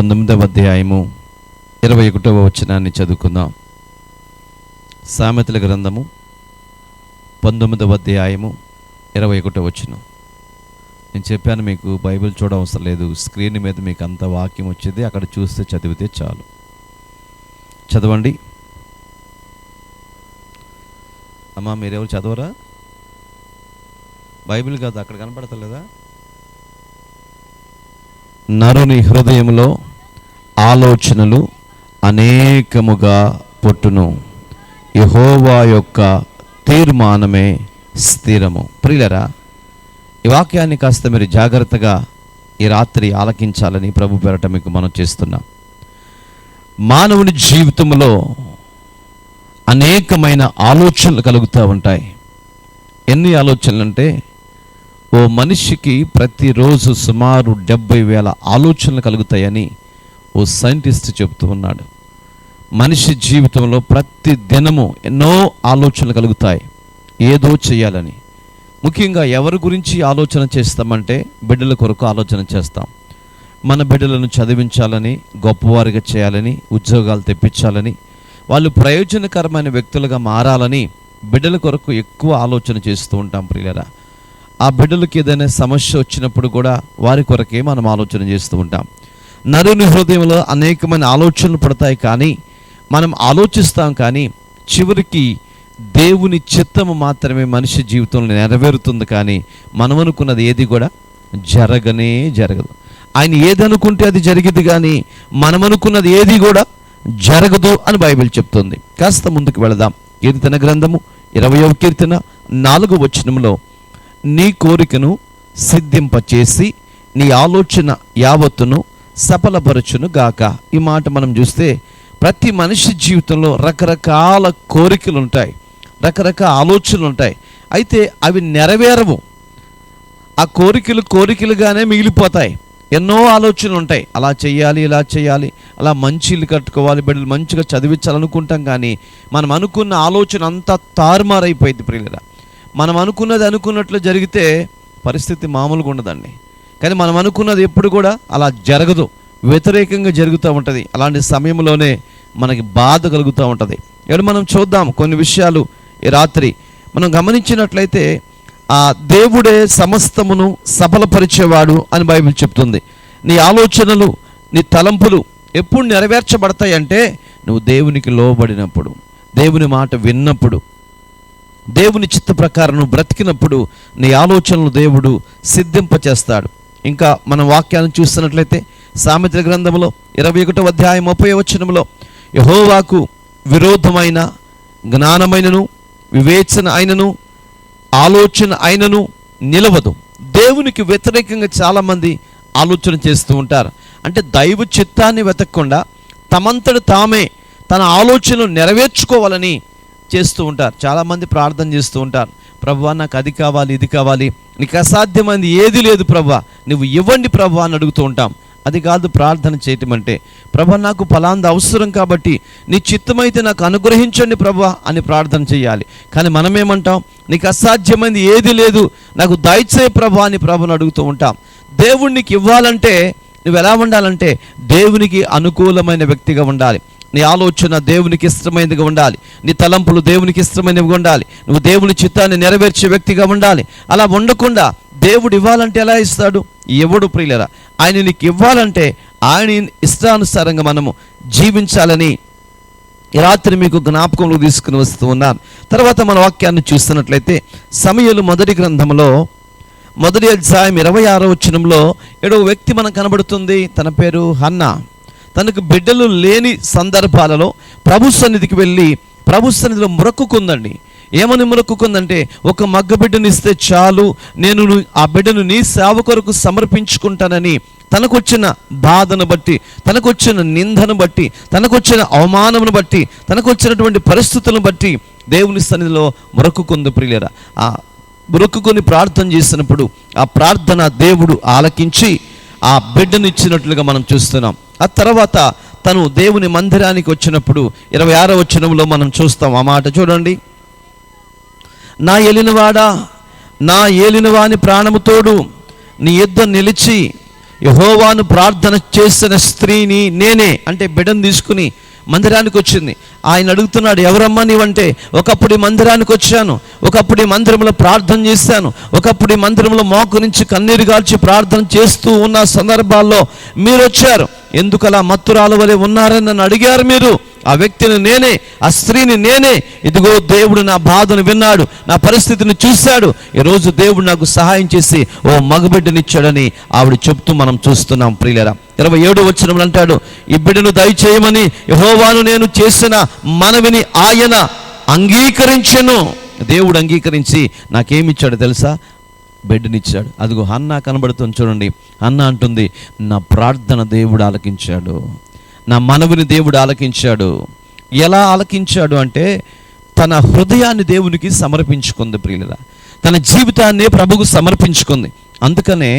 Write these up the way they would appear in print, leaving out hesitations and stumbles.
19వ అధ్యాయము 21వ వచనాన్ని చదువుకుందాం. సామెతల గ్రంథము 19వ అధ్యాయము 21వ వచనం. నేను చెప్పాను మీకు బైబిల్ చూడవసరం లేదు, స్క్రీన్ మీద మీకు అంత వాక్యం వచ్చేది, అక్కడ చూస్తే చదివితే చాలు. చదవండి అమ్మా. మీరెవరు చదవరా? బైబిల్ కాదు, అక్కడ కనపడతలేదా? నరుని హృదయంలో ఆలోచనలు అనేకముగా పుట్టును, యెహోవా యొక్క తీర్మానమే స్థిరము. ప్రియులరా, ఈ వాక్యాన్ని కాస్త మీరు జాగ్రత్తగా ఈ రాత్రి ఆలకించాలని ప్రభు పేరట మీకు మనం చేస్తున్నాం. మానవుని జీవితంలో అనేకమైన ఆలోచనలు కలుగుతూ ఉంటాయి. ఎన్ని ఆలోచనలు అంటే, ఓ మనిషికి ప్రతిరోజు సుమారు 70,000 ఆలోచనలు కలుగుతాయని ఓ సైంటిస్ట్ చెబుతూ ఉన్నాడు. మనిషి జీవితంలో ప్రతి దినము ఎన్నో ఆలోచనలు కలుగుతాయి, ఏదో చేయాలని. ముఖ్యంగా ఎవరి గురించి ఆలోచన చేస్తామంటే, బిడ్డల కొరకు ఆలోచన చేస్తాం. మన బిడ్డలను చదివించాలని, గొప్పవారిగా చేయాలని, ఉద్యోగాలు తెప్పించాలని, వాళ్ళు ప్రయోజనకరమైన వ్యక్తులుగా మారాలని బిడ్డల కొరకు ఎక్కువ ఆలోచన చేస్తూ ఉంటాం. ప్రియులరా, ఆ బిడ్డలకి ఏదైనా సమస్య వచ్చినప్పుడు కూడా వారి కొరకే మనం ఆలోచన చేస్తూ ఉంటాం. నరుని హృదయంలో అనేకమైన ఆలోచనలు పడతాయి, కానీ మనం ఆలోచిస్తాం, కానీ చివరికి దేవుని చిత్తము మాత్రమే మనిషి జీవితంలో నెరవేరుతుంది. కానీ మనం అనుకున్నది ఏది కూడా జరగదు. ఆయన ఏదనుకుంటే అది జరిగింది, కానీ మనం అనుకున్నది ఏది కూడా జరగదు అని బైబిల్ చెప్తుంది. కాస్త ముందుకు వెళదాం. కీర్తన గ్రంథము 20వ కీర్తన 4వ వచనంలో, నీ కోరికను సిద్ధింపచేసి నీ ఆలోచన యావత్తును సఫలపరచును గాక. ఈ మాట మనం చూస్తే ప్రతి మనిషి జీవితంలో రకరకాల కోరికలు ఉంటాయి, రకరకాల ఆలోచనలు ఉంటాయి. అయితే అవి నెరవేరవు. ఆ కోరికలుగానే మిగిలిపోతాయి. ఎన్నో ఆలోచనలు ఉంటాయి, అలా చేయాలి, ఇలా చేయాలి, అలా మంచి ఇల్లు కట్టుకోవాలి, బిడ్డలు మంచిగా చదివించాలనుకుంటాం. కానీ మనం అనుకున్న ఆలోచన అంతా తారుమారైపోయింది. ప్రియులరా, మనం అనుకున్నది అనుకున్నట్లు జరిగితే పరిస్థితి మామూలుగా ఉండదండి. కానీ మనం అనుకున్నది ఎప్పుడు కూడా అలా జరగదు, వ్యతిరేకంగా జరుగుతూ ఉంటుంది. అలాంటి సమయంలోనే మనకి బాధ కలుగుతూ ఉంటుంది. ఇక్కడ మనం చూద్దాం కొన్ని విషయాలు. ఈ రాత్రి మనం గమనించినట్లయితే, ఆ దేవుడే సమస్తమును సఫలపరిచేవాడు అని బైబిల్ చెప్తుంది. నీ ఆలోచనలు, నీ తలంపులు ఎప్పుడు నెరవేర్చబడతాయి అంటే, నువ్వు దేవునికి లోబడినప్పుడు, దేవుని మాట విన్నప్పుడు, దేవుని చిత్త ప్రకారం నువ్వు బ్రతికినప్పుడు నీ ఆలోచనలు దేవుడు సిద్ధింపచేస్తాడు. ఇంకా మనం వాక్యాన్ని చూస్తున్నట్లయితే, సామెతల గ్రంథంలో 21వ అధ్యాయం 30వ వచనంలో, యెహోవాకు విరోధమైన జ్ఞానమైనను వివేచన అయినను ఆలోచన అయినను నిలవదు. దేవునికి వ్యతిరేకంగా చాలామంది ఆలోచన చేస్తూ ఉంటారు. అంటే దైవ చిత్తాన్ని వెతకకుండా తమంతట తామే తన ఆలోచనలు నెరవేర్చుకోవాలని చేస్తూ ఉంటారు. చాలామంది ప్రార్థన చేస్తూ ఉంటారు, ప్రభువా నాకు అది కావాలి, ఇది కావాలి, నీకు అసాధ్యమైంది ఏది లేదు ప్రభువా, నువ్వు ఇవ్వండి ప్రభువా అని అడుగుతూ ఉంటాం. అది కాదు ప్రార్థన చేయటం అంటే. ప్రభువా నాకు ఫలాంది అవసరం కాబట్టి నీ చిత్తమైతే నాకు అనుగ్రహించండి ప్రభువా అని ప్రార్థన చేయాలి. కానీ మనమేమంటాం, నీకు అసాధ్యమైంది ఏది లేదు, నాకు దయచేయి ప్రభువా అని ప్రభుని అడుగుతూ ఉంటాం. దేవునికి ఇవ్వాలంటే నువ్వు ఎలా ఉండాలంటే, దేవునికి అనుకూలమైన వ్యక్తిగా ఉండాలి. నీ ఆలోచన దేవునికి ఇష్టమైనదిగా ఉండాలి, నీ తలంపులు దేవునికి ఇష్టమైనవిగా ఉండాలి, నువ్వు దేవుని చిత్తాన్ని నెరవేర్చే వ్యక్తిగా ఉండాలి. అలా ఉండకుండా దేవుడు ఇవ్వాలంటే ఎలా ఇస్తాడు? ఎవడు ప్రియులరా, ఆయన నీకు ఇవ్వాలంటే ఆయన ఇష్టానుసారంగా మనము జీవించాలని ఈ రాత్రి మీకు జ్ఞాపకంలో తీసుకుని వస్తూ ఉన్నాను. తర్వాత మన వాక్యాన్ని చూస్తున్నట్లయితే, సమూయేలు మొదటి గ్రంథంలో 1వ అధ్యాయం 26వ వచనంలో ఏడో వ్యక్తి మనకు కనబడుతుంది. తన పేరు హన్నా. తనకు బిడ్డలు లేని సందర్భాలలో ప్రభు సన్నిధికి వెళ్ళి ప్రభు సన్నిధిలో మొరక్కుకుందండి. ఏమని మొరక్కుకుందంటే, ఒక మగ్గ బిడ్డను ఇస్తే చాలు, నేను ఆ బిడ్డను నీ సేవ కొరకు సమర్పించుకుంటానని తనకొచ్చిన బాధను బట్టి, తనకొచ్చిన నిందను బట్టి, తనకొచ్చిన అవమానమును బట్టి, తనకొచ్చినటువంటి పరిస్థితులను బట్టి దేవుని సన్నిధిలో మొరక్కుకుంది. ప్రియులరా, ఆ మొరక్కుకొని ప్రార్థన చేసినప్పుడు ఆ ప్రార్థన దేవుడు ఆలకించి ఆ బిడ్డను ఇచ్చినట్లుగా మనం చూస్తున్నాం. ఆ తర్వాత తను దేవుని మందిరానికి వచ్చినప్పుడు 26వ వచనంలో మనం చూస్తాం. ఆ మాట చూడండి, నా ఏలినవాడా, నా ఏలినవాని ప్రాణముతోడు నీ యుద్ధ నిలిచి యెహోవాను ప్రార్థన చేసిన స్త్రీని నేనే అంటే బిడ్డను తీసుకుని మందిరానికి వచ్చింది. ఆయన అడుగుతున్నాడు, ఎవరమ్మా నీవంటే, ఒకప్పుడు ఈ మందిరానికి వచ్చాను, ఒకప్పుడు ఈ మందిరంలో ప్రార్థన చేశాను, ఒకప్పుడు ఈ మందిరంలో మోకరించి కన్నీరు గాల్చి ప్రార్థన చేస్తూ ఉన్న సందర్భాల్లో మీరు వచ్చారు, ఎందుకలా మత్తురాల వలె ఉన్నారని నన్ను అడిగారు మీరు. ఆ వ్యక్తిని నేనే, ఆ స్త్రీని నేనే. ఇదిగో దేవుడు నా బాధను విన్నాడు, నా పరిస్థితిని చూశాడు, ఈరోజు దేవుడు నాకు సహాయం చేసి ఓ మగబిడ్డనిచ్చాడని ఆవిడ చెప్తూ మనం చూస్తున్నాం ప్రియులారా. 27వ వచనంలో అంటాడు, ఈ బిడ్డను దయచేయమని యెహోవాను నేను చేసిన మనవిని ఆయన అంగీకరించెను. దేవుడు అంగీకరించి నాకేమిచ్చాడు తెలుసా? బిడ్డనిచ్చాడు. అదిగో హన్నా కనబడుతుంది చూడండి. హన్నా అంటుంది, నా ప్రార్థన దేవుడు ఆలకించాడు, నా మనవిని దేవుడు ఆలకించాడు. ఎలా ఆలకించాడు అంటే తన హృదయాన్ని దేవునికి సమర్పించుకుంది ప్రియులరా, తన జీవితాన్ని ప్రభువుకు సమర్పించుకుంది. అందుకనే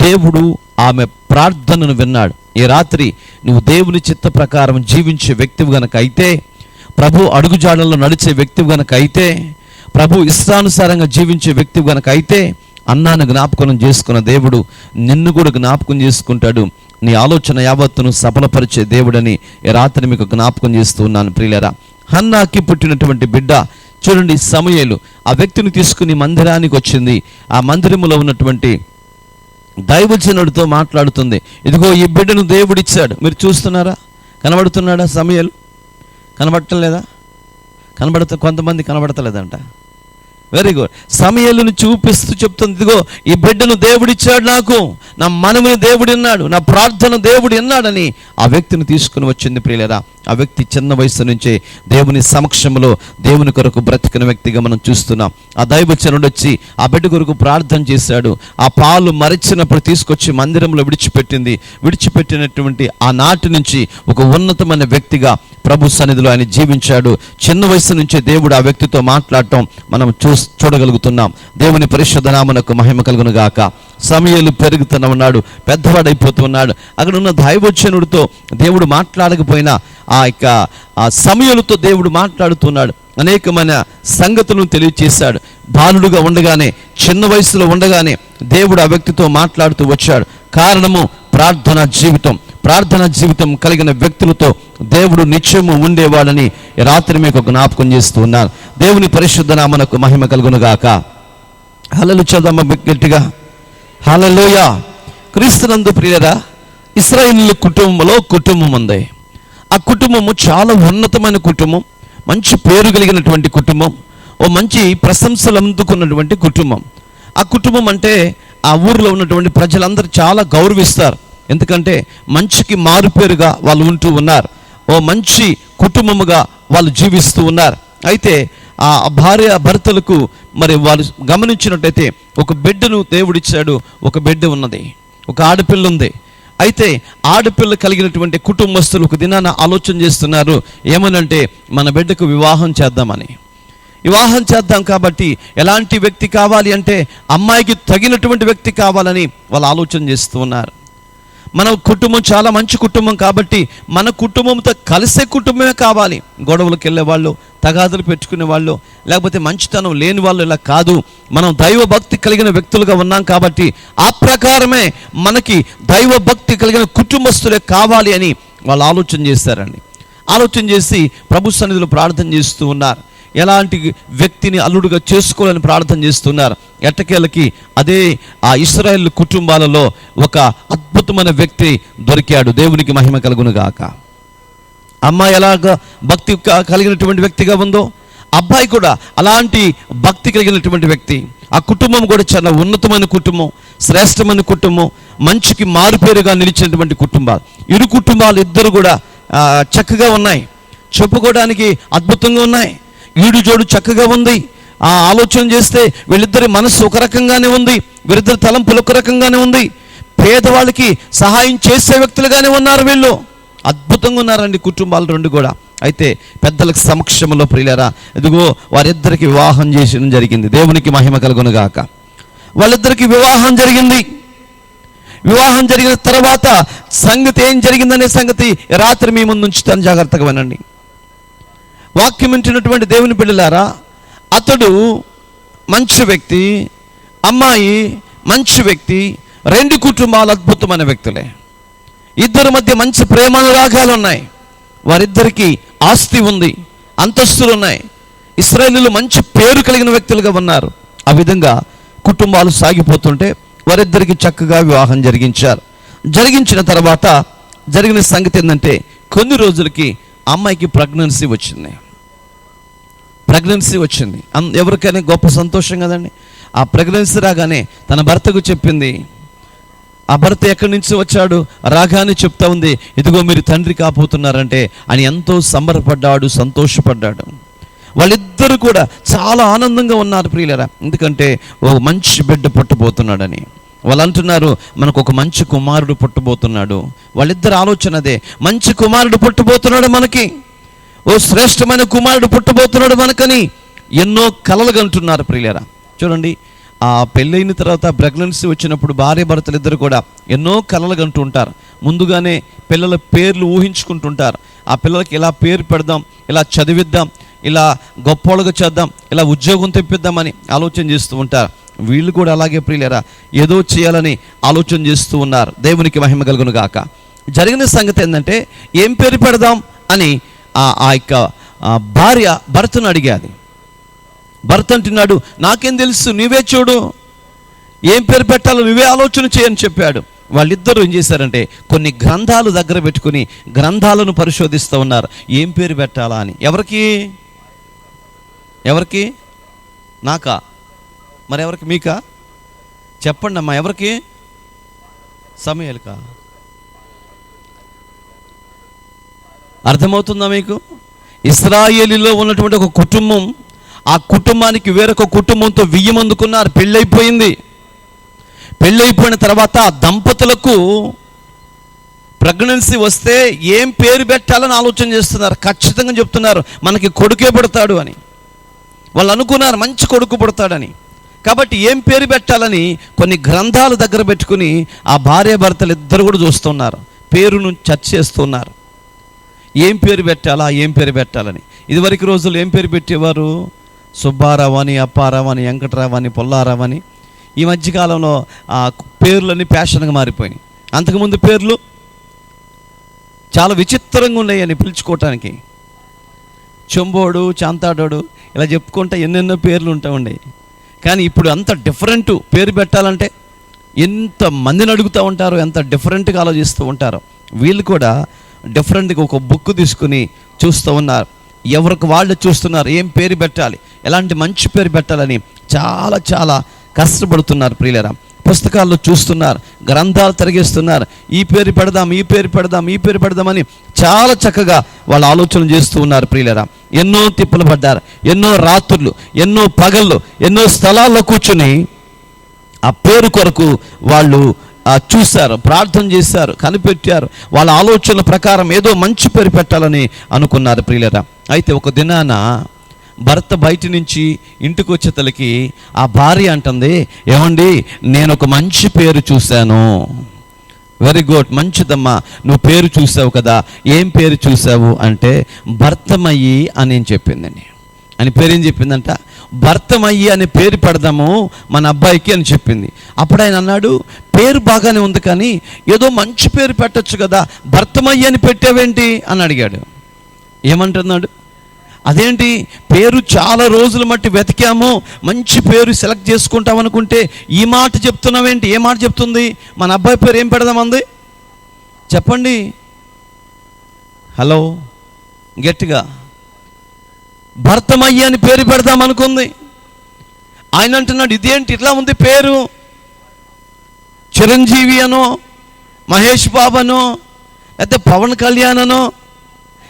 దేవుడు ఆమె ప్రార్థనను విన్నాడు. ఈ రాత్రి నువ్వు దేవుని చిత్త ప్రకారం జీవించే వ్యక్తివి గనక అయితే, ప్రభు అడుగుజాడల్లో నడిచే వ్యక్తివి గనక అయితే, ప్రభు ఇష్టానుసారంగా జీవించే వ్యక్తివి గనక అయితే, అన్నాను జ్ఞాపకం చేసుకున్న దేవుడు నిన్ను కూడా జ్ఞాపకం చేసుకుంటాడు. నీ ఆలోచన యావత్తును సఫలపరిచే దేవుడని ఈ రాత్రి మీకు జ్ఞాపకం చేస్తూ ఉన్నాను ప్రియులారా. హన్నాకి పుట్టినటువంటి బిడ్డ చూడండి సమూయేలు. ఆ వ్యక్తిని తీసుకుని మందిరానికి వచ్చింది. ఆ మందిరములో ఉన్నటువంటి దైవజనుడితో మాట్లాడుతుంది. ఇదిగో ఈ బిడ్డను దేవుడిచ్చాడు. మీరు చూస్తున్నారా? కనబడుతున్నాడా సమూయేలు? కనబడటం లేదా? కొంతమంది కనబడతలేదంట. Very good. సమూయేలుని చూపిస్తూ చెప్తుంది, ఇదిగో ఈ బిడ్డను దేవుడిచ్చాడు నాకు, నా మనవిని దేవుడు విన్నాడు, నా ప్రార్థన దేవుడు విన్నాడని ఆ వ్యక్తిని తీసుకుని వచ్చింది ప్రియులారా. ఆ వ్యక్తి చిన్న వయసు నుంచే దేవుని సమక్షంలో దేవుని కొరకు బ్రతికిన వ్యక్తిగా మనం చూస్తున్నాం. ఆ దైవజనుడు వచ్చి ఆ బిడ్డ కొరకు ప్రార్థన చేశాడు. ఆ పాలు మరిచినప్పుడు తీసుకొచ్చి మందిరంలో విడిచిపెట్టినటువంటి ఆ నాటి నుంచి ఒక ఉన్నతమైన వ్యక్తిగా ప్రభు సన్నిధిలో ఆయన జీవించాడు. చిన్న వయసు నుంచే దేవుడు ఆ వ్యక్తితో మాట్లాడటం మనం చూడగలుగుతున్నాం. దేవుని పరిశుద్ధ నామమునకు మహిమ కలుగును గాక. సమూయేలు పెరుగుతూ ఉన్నాడు, పెద్దవాడైపోతున్నాడు. అక్కడ ఉన్న దైవజనుడితో దేవుడు మాట్లాడకపోయినా ఆ సమూయేలుతో దేవుడు మాట్లాడుతున్నాడు. అనేకమైన సంగతులను తెలియచేశాడు. బాలుడుగా ఉండగానే, చిన్న వయసులో ఉండగానే దేవుడు ఆ వ్యక్తితో మాట్లాడుతూ వచ్చాడు. కారణము ప్రార్థనా జీవితం కలిగిన వ్యక్తులతో దేవుడు నిత్యము ఉండేవాడని రాత్రి మీకు జ్ఞాపకం చేస్తూ ఉన్నాను. దేవుని పరిశుద్ధ నామమునకు మహిమ కలుగును గాక. హల్లెలూయా చదవమ్మ గట్టిగా, హల్లెలూయా. క్రీస్తునందు ప్రియులారా, ఇశ్రాయేలు కుటుంబంలో కుటుంబం ఉంది. ఆ కుటుంబము చాలా ఉన్నతమైన కుటుంబం, మంచి పేరు కలిగినటువంటి కుటుంబం, ఓ మంచి ప్రశంసలు అందుకున్నటువంటి కుటుంబం. ఆ కుటుంబం అంటే ఆ ఊరిలో ఉన్నటువంటి ప్రజలందరూ చాలా గౌరవిస్తారు. ఎందుకంటే మంచికి మారుపేరుగా వాళ్ళు ఉంటూ ఉన్నారు. ఓ మంచి కుటుంబముగా వాళ్ళు జీవిస్తూ ఉన్నారు. అయితే ఆ భార్య భర్తలకు మరి వాళ్ళు గమనించినట్టయితే ఒక బిడ్డను దేవుడిచ్చాడు. ఒక బిడ్డ ఉన్నది, ఒక ఆడపిల్ల ఉంది. అయితే ఆడపిల్ల కలిగినటువంటి కుటుంబస్తులు ఒక దినాన ఆలోచన చేస్తున్నారు, ఏమనంటే మన బిడ్డకు వివాహం చేద్దాం కాబట్టి ఎలాంటి వ్యక్తి కావాలి అంటే అమ్మాయికి తగినటువంటి వ్యక్తి కావాలని వాళ్ళు ఆలోచన చేస్తూ ఉన్నారు. మన కుటుంబం చాలా మంచి కుటుంబం కాబట్టి మన కుటుంబంతో కలిసే కుటుంబమే కావాలి. గొడవలకు వెళ్ళేవాళ్ళు, తగాదులు పెట్టుకునే వాళ్ళు, లేకపోతే మంచితనం లేని వాళ్ళు ఇలా కాదు. మనం దైవభక్తి కలిగిన వ్యక్తులుగా ఉన్నాం కాబట్టి ఆ ప్రకారమే మనకి దైవభక్తి కలిగిన కుటుంబస్తులే కావాలి అని వాళ్ళు ఆలోచన చేశారండి. ఆలోచన చేసి ప్రభు సన్నిధిలో ప్రార్థన చేస్తూ ఉన్నారు. ఎలాంటి వ్యక్తిని అల్లుడుగా చేసుకోవాలని ప్రార్థన చేస్తున్నారు. ఎట్టకేలకి అదే ఆ ఇశ్రాయేలు కుటుంబాలలో ఒక అద్భుతమైన వ్యక్తి దొరికాడు. దేవునికి మహిమ కలుగును గాక. అమ్మాయి ఎలాగా భక్తి కలిగినటువంటి వ్యక్తిగా ఉందో, అబ్బాయి కూడా అలాంటి భక్తి కలిగినటువంటి వ్యక్తి. ఆ కుటుంబం కూడా చాలా ఉన్నతమైన కుటుంబం, శ్రేష్టమైన కుటుంబం, మంచికి మారుపేరుగా నిలిచినటువంటి కుటుంబాలు. ఇరు కుటుంబాలు ఇద్దరు కూడా చక్కగా ఉన్నాయి, చెప్పుకోవడానికి అద్భుతంగా ఉన్నాయి. ఈడు జోడు చక్కగా ఉంది. ఆ ఆలోచన చేస్తే వీళ్ళిద్దరి మనస్సు ఒక రకంగానే ఉంది, వీరిద్దరి తలంపులు ఒక రకంగానే ఉంది. పేదవాళ్ళకి సహాయం చేసే వ్యక్తులుగానే ఉన్నారు. వీళ్ళు అద్భుతంగా ఉన్నారండి కుటుంబాలు రెండు కూడా. అయితే పెద్దలకు సమక్షంలో ప్రియులారా, ఇదిగో వారిద్దరికి వివాహం చేయడం జరిగింది. దేవునికి మహిమ కలుగును గాక. వాళ్ళిద్దరికి వివాహం జరిగింది. వివాహం జరిగిన తర్వాత సంగతి ఏం జరిగిందనే సంగతి రాత్రి మీ ముందు ఉంచుతాను, జాగ్రత్తగా వినండి. వాక్యం వింటున్నటువంటి దేవుని బిడ్డలారా, అతడు మంచి వ్యక్తి, అమ్మాయి మంచి వ్యక్తి, రెండు కుటుంబాలు అద్భుతమైన వ్యక్తులే. ఇద్దరి మధ్య మంచి ప్రేమానురాగాలు ఉన్నాయి. వారిద్దరికి ఆస్తి ఉంది, అంతస్తులు ఉన్నాయి. ఇశ్రాయేలీయులు మంచి పేరు కలిగిన వ్యక్తులుగా ఉన్నారు. ఆ విధంగా కుటుంబాలు సాగిపోతుంటే వారిద్దరికి చక్కగా వివాహం జరిగించిన తర్వాత జరిగిన సంగతి ఏంటంటే, కొన్ని రోజులకి అమ్మాయికి ప్రెగ్నెన్సీ వచ్చింది. ఎవరికైనా గొప్ప సంతోషం కదండి. ఆ ప్రెగ్నెన్సీ రాగానే తన భర్తకు చెప్పింది. ఆ భర్త ఎక్కడి నుంచి వచ్చాడు, రాగానే చెప్తా ఉంది, ఇదిగో మీరు తండ్రి కాబోతున్నారంటే అని ఎంతో సంబరపడ్డాడు, సంతోషపడ్డాడు. వాళ్ళిద్దరూ కూడా చాలా ఆనందంగా ఉన్నారు ప్రియులరా. ఎందుకంటే ఒక మంచి బిడ్డ పుట్టబోతున్నాడని. వాళ్ళు అంటున్నారు, మనకు ఒక మంచి కుమారుడు పుట్టబోతున్నాడు. వాళ్ళిద్దరు ఆలోచన అదే, మంచి కుమారుడు పుట్టబోతున్నాడు మనకి, ఓ శ్రేష్టమైన కుమారుడు పుట్టబోతున్నాడు మనకని ఎన్నో కలలు కంటున్నారు ప్రియులరా. చూడండి, ఆ పెళ్ళైన తర్వాత ప్రెగ్నెన్సీ వచ్చినప్పుడు భార్య భర్తలు ఇద్దరు కూడా ఎన్నో కలలు కంటూ ఉంటారు. ముందుగానే పిల్లల పేర్లు ఊహించుకుంటుంటారు. ఆ పిల్లలకి ఇలా పేరు పెడదాం, ఇలా చదివిద్దాం, ఇలా గొప్పోళ్ళగా చేద్దాం, ఇలా ఉద్యోగం తెప్పిద్దామని ఆలోచన చేస్తూ ఉంటారు. వీళ్ళు కూడా అలాగే ప్రియులరా ఏదో చేయాలని ఆలోచన చేస్తూ ఉన్నారు. దేవునికి మహిమ కలుగును గాక. జరిగిన సంగతి ఏంటంటే, ఏం పేరు పెడదాం అని ఆ యొక్క భార్య భర్తను అడిగాది. భర్త అంటున్నాడు, నాకేం తెలుసు, నువ్వే చూడు, ఏం పేరు పెట్టాలో నువ్వే ఆలోచన చేయని చెప్పాడు. వాళ్ళిద్దరూ ఏం చేశారంటే, కొన్ని గ్రంథాలు దగ్గర పెట్టుకుని గ్రంథాలను పరిశోధిస్తూ ఉన్నారు, ఏం పేరు పెట్టాలా అని. ఎవరికి నాకా, మరి ఎవరికి? మీకా? చెప్పండి అమ్మా, ఎవరికి? సమూయేలుకా? అర్థమవుతుందా మీకు? ఇశ్రాయేలులో ఉన్నటువంటి ఒక కుటుంబం, ఆ కుటుంబానికి వేరొక కుటుంబంతో వియ్యమందుకున్నారు. పెళ్ళైపోయిన తర్వాత ఆ దంపతులకు ప్రెగ్నెన్సీ వస్తే ఏం పేరు పెట్టాలని ఆలోచన చేస్తున్నారు. ఖచ్చితంగా చెప్తున్నారు, మనకి కొడుకే పుడతాడు అని. వాళ్ళు అనుకున్నారు మంచి కొడుకు పుడతాడని. కాబట్టి ఏం పేరు పెట్టాలని కొన్ని గ్రంథాలు దగ్గర పెట్టుకుని ఆ భార్య భర్తలు ఇద్దరు కూడా చూస్తున్నారు, పేరును చర్చ చేస్తున్నారు. ఏం పేరు పెట్టాలని. ఇదివరకు రోజులు ఏం పేరు పెట్టేవారు? సుబ్బారావు అని, అప్పారావు అని, వెంకటరావు అని, పొల్లారావు అని. ఈ మధ్యకాలంలో ఆ పేర్లన్నీ ఫ్యాషన్గా మారిపోయినాయి. అంతకుముందు పేర్లు చాలా విచిత్రంగా ఉన్నాయని పిలుచుకోవటానికి. చెంబోడు, చాంతాడోడు ఇలా చెప్పుకుంటా ఎన్నెన్నో పేర్లు ఉంటా ఉండే. కానీ ఇప్పుడు అంత డిఫరెంట్ పేరు పెట్టాలంటే ఎంత మందిని అడుగుతూ ఉంటారో, ఎంత డిఫరెంట్గా ఆలోచిస్తూ ఉంటారో. వీళ్ళు కూడా డిఫరెంట్గా ఒక బుక్ తీసుకుని చూస్తూ ఉన్నారు. ఎవరికి వాళ్ళు చూస్తున్నారు, ఏం పేరు పెట్టాలి, ఎలాంటి మంచి పేరు పెట్టాలని చాలా చాలా కష్టపడుతున్నారు ప్రియులరా. పుస్తకాల్లో చూస్తున్నారు, గ్రంథాలు తిరిగేస్తున్నారు, ఈ పేరు పెడదామని చాలా చక్కగా వాళ్ళు ఆలోచన చేస్తూ ఉన్నారు ప్రియులరా. ఎన్నో తిప్పలు పడ్డారు, ఎన్నో రాత్రులు, ఎన్నో పగళ్ళు, ఎన్నో స్థలాల్లో కూర్చుని ఆ పేరు కొరకు వాళ్ళు చూశారు, ప్రార్థన చేశారు, కనిపెట్టారు. వాళ్ళ ఆలోచనల ప్రకారం ఏదో మంచి పేరు పెట్టాలని అనుకున్నారు ప్రియులరా. అయితే ఒక దినాన భర్త బయట నుంచి ఇంటికి వచ్చేతలకి ఆ భార్య అంటుంది, ఏమండి నేను ఒక మంచి పేరు చూశాను. వెరీ గుడ్, మంచిదమ్మా, నువ్వు పేరు చూసావు కదా, ఏం పేరు చూసావు అంటే భర్తమయ్యి అని చెప్పిందండి. అని పేరేం చెప్పిందంట, భర్తమయ్యి అనే పేరు పెడదాము మన అబ్బాయికి అని చెప్పింది. అప్పుడు ఆయన అన్నాడు, పేరు బాగానే ఉంది కానీ ఏదో మంచి పేరు పెట్టచ్చు కదా, భర్తమయ్యి అని పెట్టావేంటి అని అడిగాడు. ఏమంటున్నాడు, అదేంటి పేరు చాలా రోజుల మట్టి వెతికాము, మంచి పేరు సెలెక్ట్ చేసుకుంటాం అనుకుంటే ఈ మాట చెప్తున్నావేంటి? ఏ మాట చెప్తుంది? మన అబ్బాయి పేరు ఏం పెడదామంది చెప్పండి, హలో గట్టిగా. భర్తమయ్యి అని పేరు పెడదాం అనుకుంది. ఆయన అంటున్నాడు, ఇదేంటి ఇట్లా ఉంది పేరు? చిరంజీవి అనో, మహేష్ బాబు అనో, లేకపోతే పవన్ కళ్యాణ్ అనో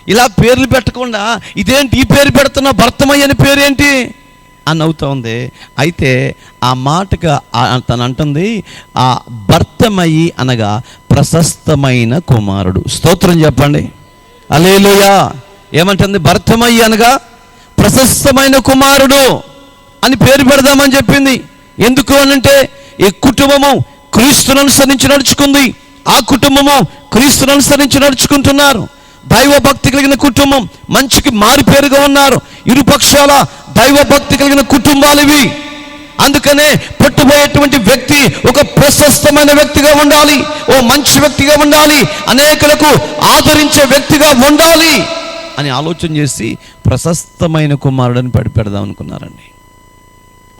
ఇలా పేర్లు పెట్టకుండా ఇదేంటి ఈ పేరు పెడుతున్నా, భర్తమయ్యి అని పేరేంటి అని అవుతా ఉంది. అయితే ఆ మాటగా తను అంటుంది, ఆ భర్తమయ్యి అనగా ప్రశస్తమైన కుమారుడు. స్తోత్రం చెప్పండి, హల్లెలూయా. ఏమంటుంది? భర్తమయ్యి అనగా ప్రశస్తమైన కుమారుడు అని పేరు పెడదామని చెప్పింది. ఎందుకు అనంటే ఈ కుటుంబము క్రీస్తును అనుసరించి నడుచుకుంది, ఆ కుటుంబము క్రీస్తును అనుసరించి నడుచుకుంటున్నారు. దైవభక్తి కలిగిన కుటుంబం, మంచికి మారుపేరుగా ఉన్నారు. ఇరుపక్షాల దైవభక్తి కలిగిన కుటుంబాలు ఇవి. అందుకనే పుట్టబోయేటువంటి వ్యక్తి ఒక ప్రశస్తమైన వ్యక్తిగా ఉండాలి, ఓ మంచి వ్యక్తిగా ఉండాలి, అనేకులకు ఆదరించే వ్యక్తిగా ఉండాలి అని ఆలోచన చేసి ప్రశస్తమైన కుమారుడని పెడదాం అనుకున్నారండి.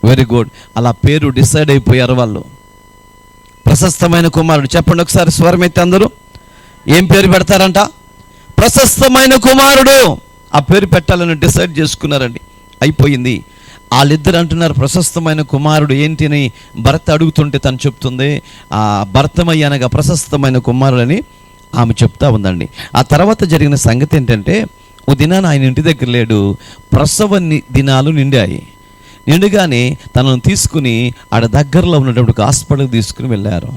Very good. అలా పేరు డిసైడ్ అయిపోయారు వాళ్ళు. ప్రశస్తమైన కుమారుడు. చెప్పండి ఒకసారి స్వరం ఎత్తి అందరూ. ఏం పేరు పెడతారంట? ప్రశస్తమైన కుమారుడు. ఆ పేరు పెట్టాలని డిసైడ్ చేసుకున్నారండి. అయిపోయింది. వాళ్ళిద్దరు అంటున్నారు ప్రశస్తమైన కుమారుడు ఏంటి అని భర్త అడుగుతుంటే తను చెప్తుంది భర్తమయ్య అనగా ప్రశస్తమైన కుమారుడని ఆమె చెప్తా ఉందండి. ఆ తర్వాత జరిగిన సంగతి ఏంటంటే, ఓ దినాన ఆయన ఇంటి దగ్గర లేడు. ప్రసవ దినాలు నిండాయి. నిండుగానే తనను తీసుకుని ఆడ దగ్గరలో ఉన్నటువంటి హాస్పిటల్కి తీసుకుని వెళ్ళారు.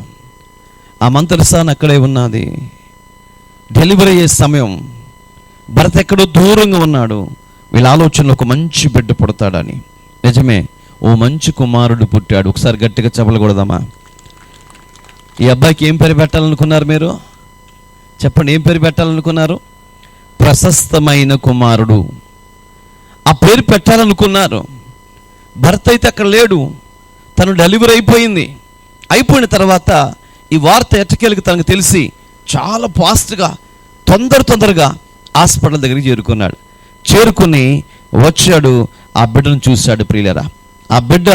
ఆ మంత్రసాన్ అక్కడే ఉన్నది. డెలివరీ అయ్యే సమయం. భర్త ఎక్కడో దూరంగా ఉన్నాడు. వీళ్ళ ఆలోచనలో ఒక మంచి బిడ్డ పుడతాడని. నిజమే, ఓ మంచి కుమారుడు పుట్టాడు. ఒకసారి గట్టిగా చెప్పలు కొడదామా? ఈ అబ్బాయికి ఏం పేరు పెట్టాలనుకున్నారు మీరు? చెప్పండి, ఏం పేరు పెట్టాలనుకున్నారు? ప్రశస్తమైన కుమారుడు. ఆ పేరు పెట్టాలనుకున్నారు. భర్త అయితే అక్కడ లేడు. తను డెలివరీ అయిపోయింది. అయిపోయిన తర్వాత ఈ వార్త ఎట్టకేలకు తనకు తెలిసి చాలా ఫాస్ట్గా తొందరగా హాస్పిటల్ దగ్గరికి చేరుకుని వచ్చాడు. ఆ బిడ్డను చూశాడు. ప్రియులరా, ఆ బిడ్డ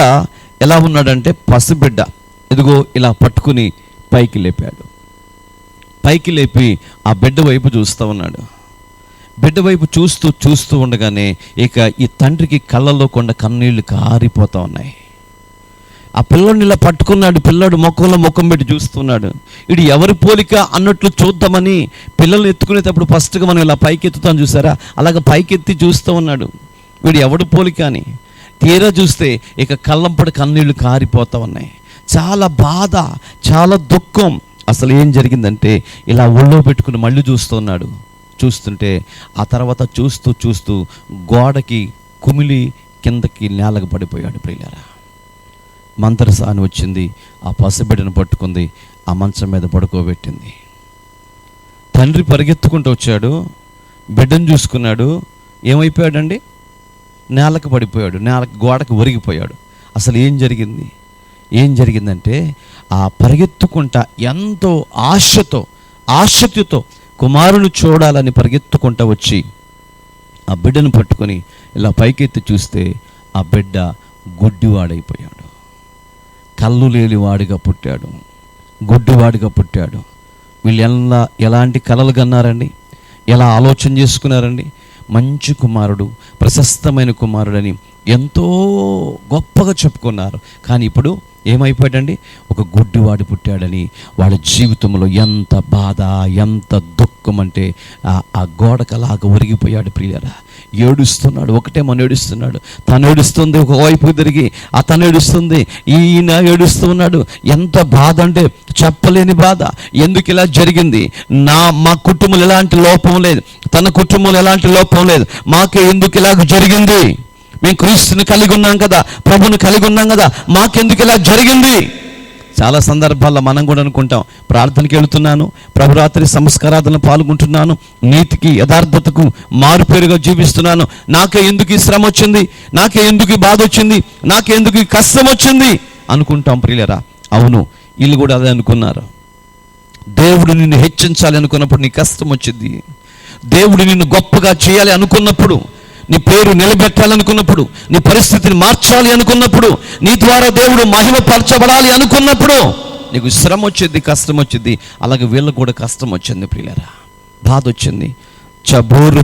ఎలా ఉన్నాడంటే పసిబిడ్డ. ఇదిగో ఇలా పట్టుకుని పైకి లేపాడు. పైకి లేపి ఆ బిడ్డ వైపు చూస్తూ ఉన్నాడు. బిడ్డ వైపు చూస్తూ ఉండగానే ఇక ఈ తండ్రికి కళ్ళల్లో కొండ కన్నీళ్లు కారిపోతూ ఉన్నాయి. ఆ పిల్లోడిని ఇలా పట్టుకున్నాడు. పిల్లోడు ముఖంలో ముఖం పెట్టి చూస్తున్నాడు. ఇది ఎవరి పోలిక అన్నట్లు చూద్దామని పిల్లల్ని ఎత్తుకునేటప్పుడు ఫస్ట్గా మనం ఇలా పైకి ఎత్తుతాం చూసారా, అలాగ పైకి ఎత్తి చూస్తూ ఉన్నాడు. వీడు ఎవడు పోలిక అని తీరా చూస్తే ఇక కళ్ళంపడి కన్నీళ్లు కారిపోతూ ఉన్నాయి. చాలా బాధ, చాలా దుఃఖం. అసలు ఏం జరిగిందంటే ఇలా ఒళ్ళో పెట్టుకుని మళ్ళీ చూస్తున్నాడు. చూస్తుంటే ఆ తర్వాత చూస్తూ గోడకి కుమిలి కిందకి నేలకు పడిపోయాడు. ప్రియులారా, మంత్రసాని వచ్చింది. ఆ పసిబిడ్డను పట్టుకుంది. ఆ మంచం మీద పడుకోబెట్టింది. తండ్రి పరిగెత్తుకుంటూ వచ్చాడు. బిడ్డను చూసుకున్నాడు. ఏమైపోయాడండి? నేలకు పడిపోయాడు. నేలకు గోడకు ఒరిగిపోయాడు. అసలు ఏం జరిగిందంటే ఆ పరిగెత్తుకుంటా ఎంతో ఆసక్తితో కుమారుని చూడాలని పరిగెత్తుకుంటా వచ్చి ఆ బిడ్డను పట్టుకొని ఇలా పైకెత్తి చూస్తే ఆ బిడ్డ గుడ్డివాడైపోయాడు. కళ్ళు లేనివాడిగా పుట్టాడు. గుడ్డివాడిగా పుట్టాడు. వీళ్ళు ఎలాంటి కలలు కన్నారండి? ఎలా ఆలోచన చేసుకున్నారండి? మంచి కుమారుడు, ప్రశస్తమైన కుమారుడని ఎంతో గొప్పగా చెప్పుకున్నారు. కానీ ఇప్పుడు ఏమైపోయాడండి? ఒక గుడ్డివాడు పుట్టాడని వాళ్ళ జీవితంలో ఎంత బాధ, ఎంత దుఃఖం అంటే ఆ గోడకలాగా ఒరిగిపోయాడు. ప్రియులారా, ఏడుస్తున్నాడు. ఒకటే మన ఏడుస్తున్నాడు. తను ఏడుస్తుంది, ఒకవైపు తిరిగి తను ఏడుస్తుంది, ఈయన ఏడుస్తూ ఉన్నాడు. ఎంత బాధ అంటే చెప్పలేని బాధ. ఎందుకు ఇలా జరిగింది? మా కుటుంబంలో ఎలాంటి లోపం లేదు, తన కుటుంబంలో ఎలాంటి లోపం లేదు, మాకే ఎందుకు ఇలాగ జరిగింది? మేము క్రీస్తుని కలిగి ఉన్నాం కదా, ప్రభుని కలిగి ఉన్నాం కదా, మాకెందుకు ఇలా జరిగింది? చాలా సందర్భాల్లో మనం కూడా అనుకుంటాం, ప్రార్థనకి వెళుతున్నాను, ప్రభురాత్రి సంస్కారాధనలో పాల్గొంటున్నాను, నీతికి యథార్థతకు మారుపేరుగా జీవిస్తున్నాను, నాకే ఎందుకు ఈ శ్రమ వచ్చింది, నాకే ఎందుకు ఈ బాధ వచ్చింది, నాకే ఎందుకు ఈ కష్టం వచ్చింది అనుకుంటాం. ప్రియులరా, అవును, వీళ్ళు కూడా అదే అనుకున్నారు. దేవుడు నిన్ను హెచ్చించాలి అనుకున్నప్పుడు నీ కష్టం వచ్చింది. దేవుడు నిన్ను గొప్పగా చేయాలి అనుకున్నప్పుడు, నీ పేరు నిలబెట్టాలనుకున్నప్పుడు, నీ పరిస్థితిని మార్చాలి అనుకున్నప్పుడు, నీ ద్వారా దేవుడు మహిమపరచబడాలి అనుకున్నప్పుడు నీకు శ్రమ వచ్చింది, కష్టం వచ్చింది. అలాగే వీళ్ళకు కూడా కష్టం వచ్చింది. ప్రియులారా, బాధ వచ్చింది.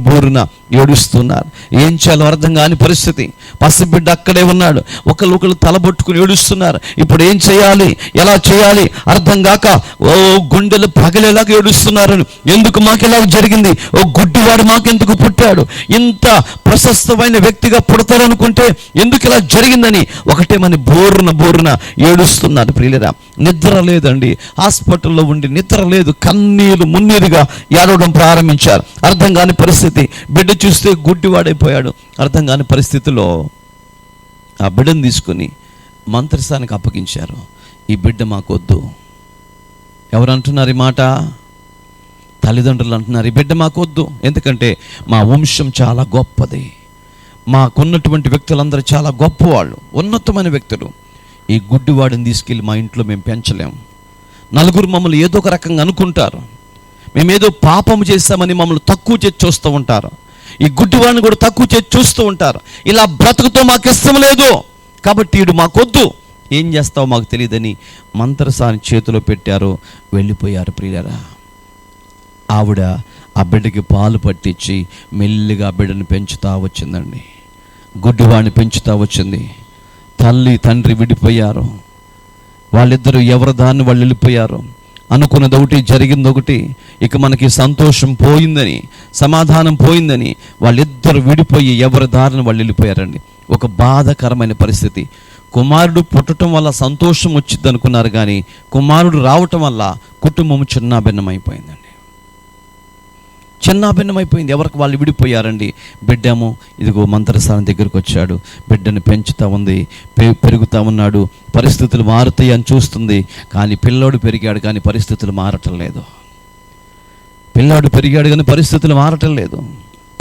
బోరున ఏడుస్తున్నారు. ఏం చేయాలో అర్థం కాని పరిస్థితి. పసిబిడ్డ అక్కడే ఉన్నాడు. ఒకళ్ళు తలబొట్టుకుని ఏడుస్తున్నారు. ఇప్పుడు ఏం చేయాలి, ఎలా చేయాలి అర్థం కాక గుండెలు పగలేలాగా ఏడుస్తున్నారు. ఎందుకు మాకు ఇలా జరిగింది? ఓ గుడ్డివాడు మాకెందుకు పుట్టాడు? ఇంత ప్రశస్తమైన వ్యక్తిగా పుడతారనుకుంటే ఎందుకు ఇలా జరిగిందని ఒకటే మన బోరున ఏడుస్తున్నారు. ప్రియులరా, నిద్ర లేదండి. హాస్పిటల్లో ఉండి నిద్ర లేదు. కన్నీరు మున్నీరుగా ఏడవడం ప్రారంభించారు. అర్థం కాని పరిస్థితి. బిడ్డ చూస్తే గుడ్డివాడైపోయాడు. అర్థం కాని పరిస్థితిలో ఆ బిడ్డను తీసుకుని మంత్రస్థానికి అప్పగించారు. ఈ బిడ్డ మాకొద్దు. ఎవరు అంటున్నారు ఈ మాట? తల్లిదండ్రులు అంటున్నారు, ఈ బిడ్డ మాకొద్దు. ఎందుకంటే మా వంశం చాలా గొప్పది, మాకున్నటువంటి వ్యక్తులందరూ చాలా గొప్పవాళ్ళు, ఉన్నతమైన వ్యక్తులు. ఈ గుడ్డివాడిని తీసుకెళ్ళి మా ఇంట్లో మేము పెంచలేము. నలుగురు మమ్మల్ని ఏదో ఒక రకంగా అనుకుంటారు, మేమేదో పాపము చేస్తామని మమ్మల్ని తక్కువ చేసి చూస్తూ ఉంటారు. ఈ గుడ్డివాడిని కూడా తక్కువ చేసి చూస్తూ ఉంటారు. ఇలా బ్రతుకుతో మాకు ఇష్టం లేదు, కాబట్టి వీడు మాకొద్దు, ఏం చేస్తావో మాకు తెలియదని మంత్రసాని చేతిలో పెట్టారు, వెళ్ళిపోయారు. ప్రియులారా, ఆవిడ ఆ బిడ్డకి పాలు పట్టించి మెల్లిగా ఆ బిడ్డను పెంచుతూ వచ్చిందండి. గుడ్డివాడిని పెంచుతూ వచ్చింది. తల్లి తండ్రి విడిపోయారు. వాళ్ళిద్దరూ ఎవరి దాన్ని వాళ్ళు వెళ్ళిపోయారు. అనుకున్నది ఒకటి, జరిగింది ఒకటి. ఇక మనకి సంతోషం పోయిందని, సమాధానం పోయిందని వాళ్ళిద్దరు విడిపోయి ఎవరి దారిని వాళ్ళు వెళ్ళిపోయారండి. ఒక బాధాకరమైన పరిస్థితి. కుమారుడు పుట్టడం వల్ల సంతోషం వచ్చింది అనుకున్నారు, కానీ కుమారుడు రావటం వల్ల కుటుంబం చిన్నాభిన్నమైపోయిందండి. చిన్నాభిన్నమైపోయింది. ఎవరికి వాళ్ళు విడిపోయారండి. బిడ్డేమో ఇదిగో మంత్రస్థానం దగ్గరికి వచ్చాడు, బిడ్డను పెంచుతూ ఉంది, పెరుగుతూ ఉన్నాడు, పరిస్థితులు మారుతాయి అని చూస్తుంది. కానీ పిల్లోడు పెరిగాడు, కానీ పరిస్థితులు మారటం లేదు. పిల్లాడు పెరిగాడు కానీ పరిస్థితులు మారటం లేదు.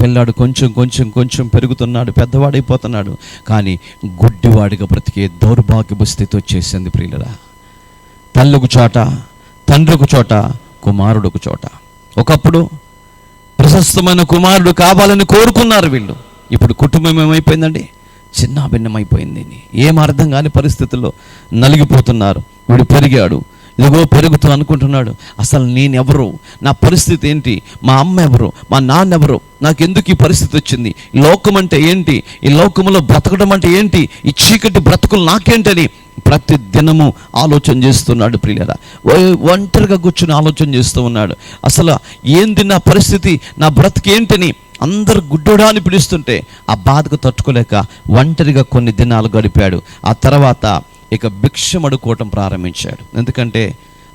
పిల్లాడు కొంచెం కొంచెం కొంచెం పెరుగుతున్నాడు, పెద్దవాడైపోతున్నాడు, కానీ గుడ్డివాడిగా బ్రతికే దౌర్భాగ్యపు స్థితి వచ్చేసింది. ప్రియులరా, తల్లి ఒక చోట, తండ్రి ఒక చోట, కుమారుడు ఒక చోట. ఒకప్పుడు ప్రశస్తమైన కుమారుడు కావాలని కోరుకున్నారు వీళ్ళు. ఇప్పుడు కుటుంబం ఏమైపోయిందండి? చిన్నాభిన్నమైపోయింది. ఏం అర్థం కాని పరిస్థితుల్లో నలిగిపోతున్నారు. వీడు పెరిగాడు, ఇదిగో పెరుగుతూ అనుకుంటున్నాడు, అసలు నేనెవరు, నా పరిస్థితి ఏంటి, మా అమ్మ ఎవరు, మా నాన్న ఎవరు, నాకెందుకు ఈ పరిస్థితి వచ్చింది, ఈ లోకం అంటే ఏంటి, ఈ లోకంలో బ్రతకడం అంటే ఏంటి, ఈ చీకటి బ్రతుకులు నాకేంటని ప్రతి దినము ఆలోచన చేస్తున్నాడు. ప్రియులారా, ఒంటరిగా కూర్చుని ఆలోచన చేస్తూ ఉన్నాడు. అసలు ఏంది నా పరిస్థితి, నా బ్రతికేంటని అందరు గుడ్డోడా అని పిలుస్తుంటే ఆ బాధకు తట్టుకోలేక ఒంటరిగా కొన్ని దినాలు గడిపాడు. ఆ తర్వాత ఇక భిక్షం అడుక్కోవటం ప్రారంభించాడు. ఎందుకంటే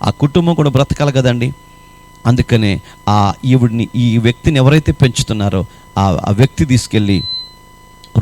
ఆ కుటుంబం కూడా బ్రతకాలి కదండి. అందుకనే ఈ వ్యక్తిని ఎవరైతే పెంచుతున్నారో ఆ వ్యక్తి తీసుకెళ్ళి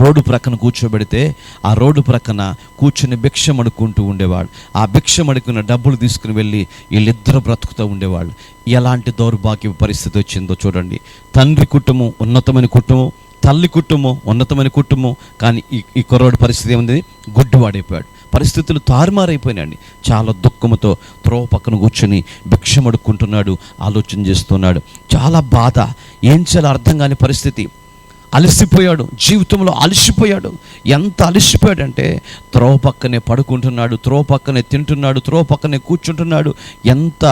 రోడ్డు ప్రక్కన కూర్చోబెడితే ఆ రోడ్డు ప్రక్కన కూర్చుని భిక్షం అడుక్కుంటూ ఉండేవాడు. ఆ భిక్షం అడుక్కున్న డబ్బులు తీసుకుని వెళ్ళి వీళ్ళిద్దరూ బ్రతుకుతూ ఉండేవాళ్ళు. ఎలాంటి దౌర్భాగ్య పరిస్థితి వచ్చిందో చూడండి. తండ్రి కుటుంబం ఉన్నతమైన కుటుంబం, తల్లి కుటుంబం ఉన్నతమైన కుటుంబం, కానీ ఈ కుర్రోడి పరిస్థితి ఏముంది? గుడ్డివాడైపోయాడు. పరిస్థితులు తారుమారైపోయినాయండి. చాలా దుఃఖంతో త్రోవ పక్కన కూర్చొని భిక్షం అడుక్కుంటున్నాడు, ఆలోచన చేస్తున్నాడు. చాలా బాధ, ఏం చేయాలో అర్థం కాని పరిస్థితి. అలసిపోయాడు, జీవితంలో అలసిపోయాడు. ఎంత అలసిపోయాడంటే త్రోవ పక్కనే పడుకుంటున్నాడు, త్రోవ పక్కనే తింటున్నాడు, త్రోవ పక్కనే కూర్చుంటున్నాడు. ఎంత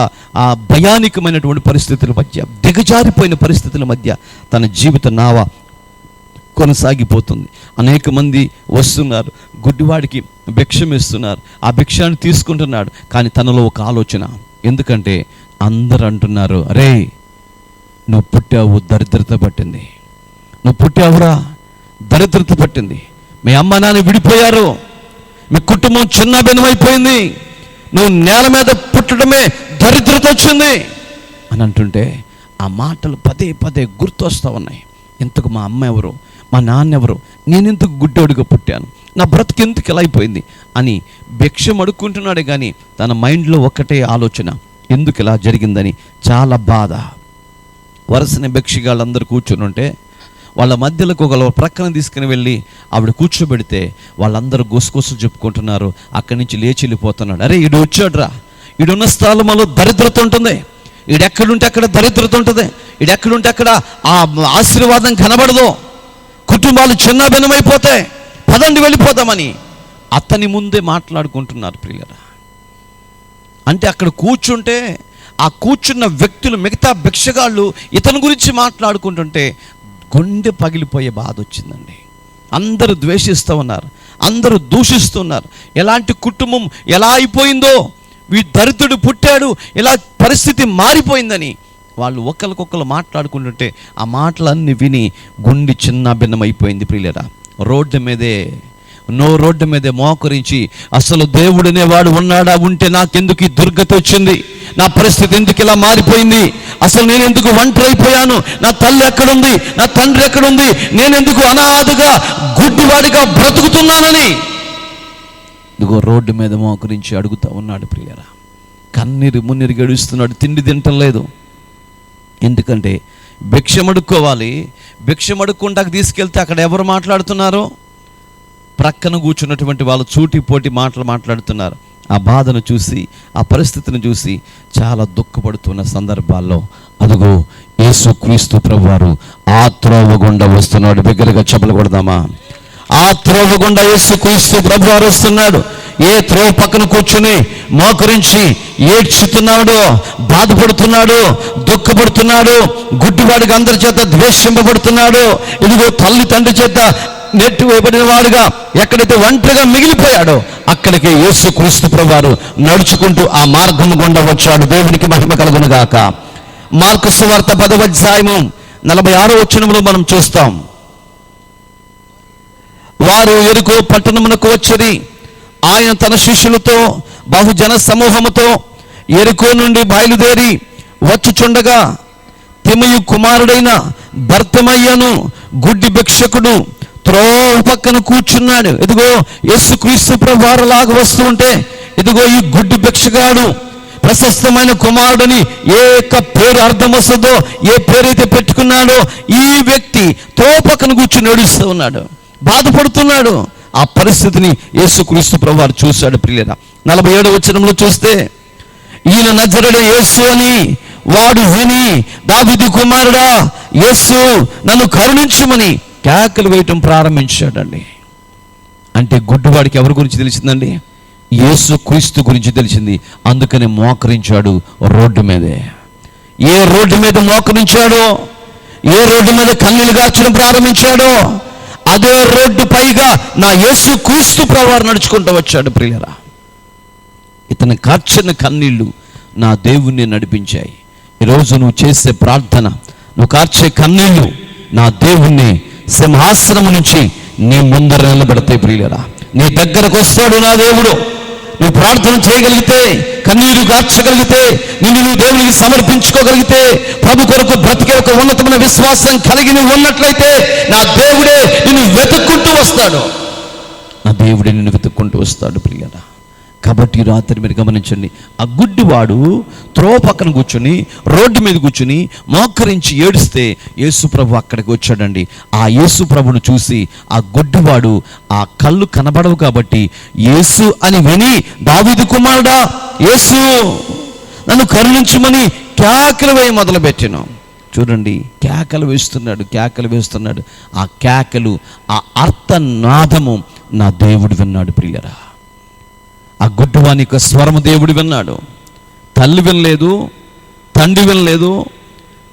భయానకమైనటువంటి పరిస్థితుల మధ్య, దిగజారిపోయిన పరిస్థితుల మధ్య తన జీవిత నావ కొనసాగిపోతుంది. అనేక మంది వస్తున్నారు, గుడ్డివాడికి భిక్షం ఇస్తున్నారు, ఆ భిక్షాన్ని తీసుకుంటున్నాడు. కానీ తనలో ఒక ఆలోచన. ఎందుకంటే అందరు అంటున్నారు, అరే నువ్వు పుట్టావు, దరిద్రత పట్టింది, నువ్వు పుట్టావురా, దరిద్రత పట్టింది, మీ అమ్మ నాన్న విడిపోయారు, మీ కుటుంబం చిన్నభిన్నమైపోయింది, నువ్వు నేల మీద పుట్టడమే దరిద్రత వచ్చింది అని అంటుంటే ఆ మాటలు పదే పదే గుర్తొస్తూ ఉన్నాయి. ఇంతకు మా అమ్మ ఎవరు, మా నాన్న ఎవరు, నేనెందుకు గుడ్డోడిగా పుట్టాను, నా బ్రతుకు ఎందుకు ఇలా అయిపోయింది అని భిక్షం అడుక్కుంటున్నాడే కానీ తన మైండ్లో ఒక్కటే ఆలోచన, ఎందుకు ఇలా జరిగిందని. చాలా బాధ. వరుసన భిక్షగాళ్ళందరూ కూర్చుని ఉంటే వాళ్ళ మధ్యలోకి ఒక ప్రక్కన తీసుకుని వెళ్ళి ఆవిడ కూర్చోబెడితే వాళ్ళందరూ గుసగుసలు చెప్పుకుంటున్నారు. అక్కడి నుంచి లేచి వెళ్ళిపోతున్నాడు. అరే ఈడు వచ్చాడురా, ఈడున్న స్థలంలో దరిద్రత ఉంటుంది, ఈడెక్కడుంటే అక్కడ దరిద్రత ఉంటుంది, ఈడెక్కడుంటే అక్కడ ఆ ఆశీర్వాదం కనబడదు, కుటుంబాలు చిన్నభిన్నమైపోతాయి, పదండి వెళ్ళిపోదామని అతని ముందే మాట్లాడుకుంటున్నారు. ప్రియులరా, అంటే అక్కడ కూర్చుంటే ఆ కూర్చున్న వ్యక్తులు, మిగతా భిక్షగాళ్ళు ఇతని గురించి మాట్లాడుకుంటుంటే గుండె పగిలిపోయే బాధ వచ్చిందండి. అందరూ ద్వేషిస్తూ ఉన్నారు, అందరూ దూషిస్తున్నారు. ఎలాంటి కుటుంబం ఎలా అయిపోయిందో, వీ దరిద్రుడు పుట్టాడు, ఇలా పరిస్థితి మారిపోయిందని వాళ్ళు ఒకరికొకరు మాట్లాడుకుంటుంటే ఆ మాటలన్నీ విని గుండె చిన్న భిన్నమైపోయింది. ప్రియులరా, రోడ్డు మీదే మోకరించి అసలు దేవుడనేవాడు ఉన్నాడా, ఉంటే నాకెందుకు ఈ దుర్గతి వచ్చింది, నా పరిస్థితి ఎందుకు ఇలా మారిపోయింది, అసలు నేను ఎందుకు ఒంటరి అయిపోయాను, నా తల్లి ఎక్కడుంది, నా తండ్రి ఎక్కడుంది, నేనెందుకు అనాథగా గుడ్డివాడిగా బ్రతుకుతున్నానని ఇదిగో రోడ్డు మీద మోకరించి అడుగుతూ ఉన్నాడు. ప్రియరా, కన్నీరు మున్నీరు గడుస్తున్నాడు, తిండి తింటలేదు. ఎందుకంటే భిక్షం అడుక్కోవాలి, భిక్షం అడుక్కుంటాకు తీసుకెళ్తే అక్కడ ఎవరు మాట్లాడుతున్నారు, ప్రక్కన కూర్చున్నటువంటి వాళ్ళు చూటిపోటి మాటలు మాట్లాడుతున్నారు. ఆ బాధను చూసి, ఆ పరిస్థితిని చూసి చాలా దుఃఖపడుతున్న సందర్భాల్లో అదుగో యేసుక్రీస్తు ప్రభువారు ఆ త్రోవ గుండా వస్తున్నాడు. బిగ్గరగా చెప్పలు కొడదామా? ఆ త్రోవ గుండా యేసుక్రీస్తు ప్రభువారు వస్తున్నాడు. ఏ త్రోవ పక్కన కూర్చుని మోకరించి ఏడ్చుతున్నాడో, బాధపడుతున్నాడో, దుఃఖపడుతున్నాడో, గుడ్డివాడిగా అందరి చేత ద్వేషింపబడుతున్నాడో, ఇదిగో తల్లి తండ్రి చేత నెట్టు వేయబడిన వాడుగా ఎక్కడైతే ఒంటరిగా మిగిలిపోయాడో అక్కడికి యేసుక్రీస్తు ప్రభువారు నడుచుకుంటూ ఆ మార్గం గుండా వచ్చాడు. దేవునికి మహిమ కలుగును గాక. మార్కు సువార్త 10వ అధ్యాయము 46వ వచనములో మనం చూస్తాం. వారు యెరికో పట్టణమునకు వచ్చిరి. ఆయన తన శిష్యులతో బహుజన సమూహముతో యెరికో నుండి బయలుదేరి వచ్చుచుండగా తిమయు కుమారుడైన బర్తిమయ్యను గుడ్డి భిక్షకుడు త్రోవ పక్కన కూర్చున్నాడు. ఇదిగో యేసుక్రీస్తు ప్రభువారు లాగా వస్తూ ఉంటే ఇదిగో ఈ గుడ్డి భిక్షగాడు ప్రశస్తమైన కుమారుడని ఏ పేరు అర్థం వస్తుందో, ఏ పేరైతే పెట్టుకున్నాడో ఈ వ్యక్తి త్రోవ పక్కన కూర్చుని ఏడుస్తూ ఉన్నాడు, బాధపడుతున్నాడు. ఆ పరిస్థితిని యేసుక్రీస్తు ప్రభువారు చూశాడు. ప్రియులారా, 47వ వచనంలో చూస్తే ఈయన నజరేయుడు యేసు అని వాడు విని, దావీదు కుమారుడా యేసు నన్ను కరుణించుమని కేకలు వేయటం ప్రారంభించాడండి. అంటే గుడ్డివాడికి ఎవరి గురించి తెలిసిందండి? యేసుక్రీస్తు గురించి తెలిసింది. అందుకని మోకరించాడు రోడ్డు మీదే. ఏ రోడ్డు మీద మోకరించాడో, ఏ రోడ్డు మీద కన్నీళ్లు గార్చడం ప్రారంభించాడో అదే రోడ్డు పైగా నా యేసుక్రీస్తు ప్రభువారు నడుచుకుంటూ వచ్చాడు. ప్రియులారా, ఇతని కార్చిన కన్నీళ్లు నా దేవుణ్ణి నడిపించాయి. ఈరోజు నువ్వు చేసే ప్రార్థన, నువ్వు కార్చే కన్నీళ్లు నా దేవుణ్ణి సింహాసనము నుంచి నీ ముందర నిలబెడతాయి. ప్రియులారా, నీ దగ్గరకు వస్తాడు నా దేవుడు. నువ్వు ప్రార్థన చేయగలిగితే, కన్నీరు గార్చగలిగితే, నువ్వు దేవునికి సమర్పించుకోగలిగితే, ప్రభు కొరకు బ్రతికే ఒక ఉన్నతమైన విశ్వాసం కలిగి నువ్వు ఉన్నట్లయితే నా దేవుడే నిన్ను వెతుక్కుంటూ వస్తాడు. నా దేవుడే నిన్ను వెతుక్కుంటూ వస్తాడు. ప్రియులారా, కాబట్టి రాత్రి మీరు గమనించండి. ఆ గుడ్డివాడు త్రోవ పక్కన కూర్చొని రోడ్డు మీద కూర్చుని మోకరించి ఏడిస్తే యేసుప్రభు అక్కడికి వచ్చాడండి. ఆ యేసుప్రభును చూసి ఆ గుడ్డివాడు ఆ కళ్ళు కనబడవు కాబట్టి యేసు అని విని, దావీదు కుమారుడా యేసు నన్ను కరుణించుమని కేకలు వేయ మొదలుపెట్టాను. చూడండి, కేకలు వేస్తున్నాడు. ఆ కేకలు, ఆ అర్థనాదము నా దేవుడు విన్నాడు. ప్రియులారా, ఆ గుడ్డివాని యొక్క స్వరము దేవుడు విన్నాడు. తల్లి వినలేదు, తండ్రి వినలేదు,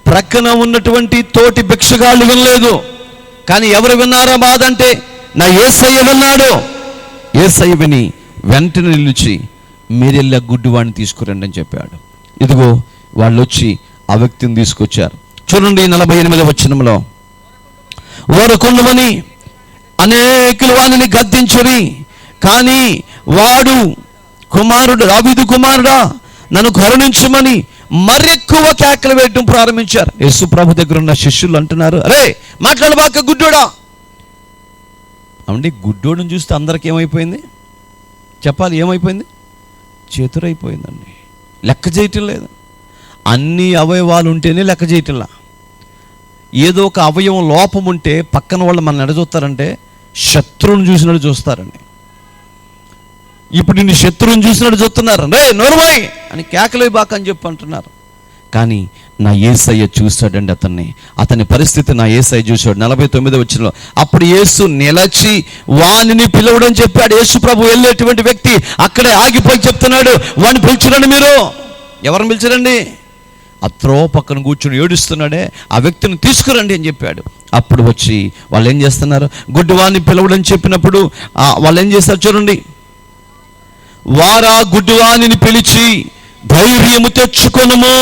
ప్రక్కన ఉన్నటువంటి తోటి భిక్షగాళ్ళు వినలేదు. కానీ ఎవరు విన్నారా బాధ అంటే? నా యేసయ్య విన్నాడు. యేసయ్య విని వెంటనే నిలిచి మీరెళ్ళి ఆ గుడ్డివాడిని తీసుకురండి అని చెప్పాడు. ఇదిగో వాళ్ళు వచ్చి ఆ వ్యక్తిని తీసుకొచ్చారు. చూడండి 48వ వచనంలో, ఓరకొండమని అనేకులు వానిని గద్దించురి, కానీ వాడు కుమారుడు దావీదు కుమారుడా నన్ను కరుణించమని మరెక్కువ కేకలు వేయటం ప్రారంభించారు. యేసు ప్రభు దగ్గర ఉన్న శిష్యులు అంటున్నారు, అరే మాట్లాడబాక గుడ్డోడా. అవునండి, గుడ్డోడుని చూస్తే అందరికి ఏమైపోయింది చెప్పాలి? ఏమైపోయింది? చేతురైపోయిందండి. లెక్క చేయటం లేదు. అన్ని అవయవాలు ఉంటేనే లెక్క చేయటంలా. ఏదో ఒక అవయవం లోపం ఉంటే పక్కన వాళ్ళు మన ఎడ చూస్తారంటే శత్రువుని చూసినట్టు చూస్తారండి. ఇప్పుడు నిన్ను శత్రువుని చూసినట్టు చూస్తున్నారు. రే నోరుమై అని కేకలే బాక అని చెప్పి అంటున్నారు. కానీ నా యేసయ్య చూశాడండి అతని పరిస్థితి నా యేసయ్య చూశాడు. 49వ వచనంలో, అప్పుడు యేసు నిలచి వానిని పిలవడం చెప్పాడు. యేసు ప్రభు వెళ్ళేటువంటి వ్యక్తి అక్కడే ఆగిపోయి చెప్తున్నాడు, వాడిని పిలిచిరండి. మీరు ఎవరిని పిలిచారండి? ఆ త్రోవ పక్కన కూర్చొని ఏడుస్తున్నాడే ఆ వ్యక్తిని తీసుకురండి అని చెప్పాడు. అప్పుడు వచ్చి వాళ్ళు ఏం చేస్తున్నారు? గుడ్డివాడిని పిలవడం చెప్పినప్పుడు వాళ్ళు ఏం చేస్తారు చూడండి. వారా గుడ్డివాణిని పిలిచి ధైర్యము తెచ్చుకొనుము.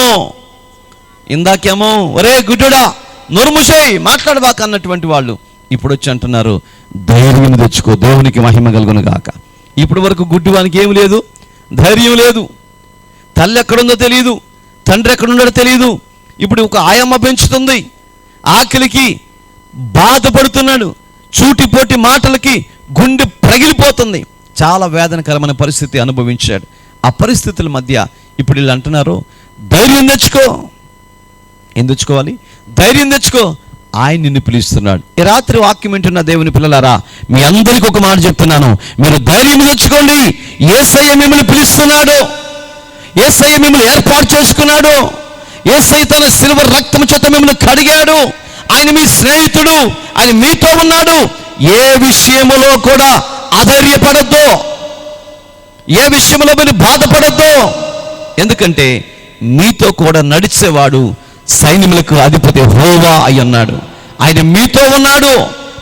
ఇందాకేమో ఒరే గుడ్డుడా నోరుముసేయ్ మాట్లాడబాక అన్నటువంటి వాళ్ళు ఇప్పుడు వచ్చి అంటున్నారు ధైర్యం తెచ్చుకో, దేవునికి మహిమ కలుగును గాక. ఇప్పటి వరకు గుడ్డివానికి ఏమి లేదు, ధైర్యం లేదు. తల్లి ఎక్కడుందో తెలియదు, తండ్రి ఎక్కడున్నాడో తెలియదు. ఇప్పుడు ఒక ఆయమ్మ పెంచుతుంది, ఆకలికి బాధపడుతున్నాడు, చూటిపోటి మాటలకి గుండె ప్రగిలిపోతుంది. చాలా వేదనకరమైన పరిస్థితి అనుభవించాడు. ఆ పరిస్థితుల మధ్య ఇప్పుడు వీళ్ళు అంటున్నారు ధైర్యం తెచ్చుకో. ఏం తెచ్చుకోవాలి? ధైర్యం తెచ్చుకో. ఆయన నిన్ను పిలుస్తున్నాడు. ఈ రాత్రి వాక్యం వింటున్న దేవుని పిల్లలారా, మీ అందరికీ ఒక మాట చెప్తున్నాను, మీరు ధైర్యం తెచ్చుకోండి. యేసయ్య మిమ్మల్ని పిలుస్తున్నాడు. యేసయ్య మిమ్మల్ని ఏర్పాటు చేసుకున్నాడు. యేసయ్య తన శిలువ రక్తము చేత మిమ్మల్ని కడిగాడు. ఆయన మీ స్నేహితుడు. ఆయన మీతో ఉన్నాడు. ఏ విషయములో కూడా అధైర్యపడద్దు. ఏ విషయంలో మీరు బాధపడద్దు. ఎందుకంటే మీతో కూడా నడిచేవాడు సైన్యములకు అధిపతి యెహోవా అయి ఉన్నాడు. ఆయన మీతో ఉన్నాడు.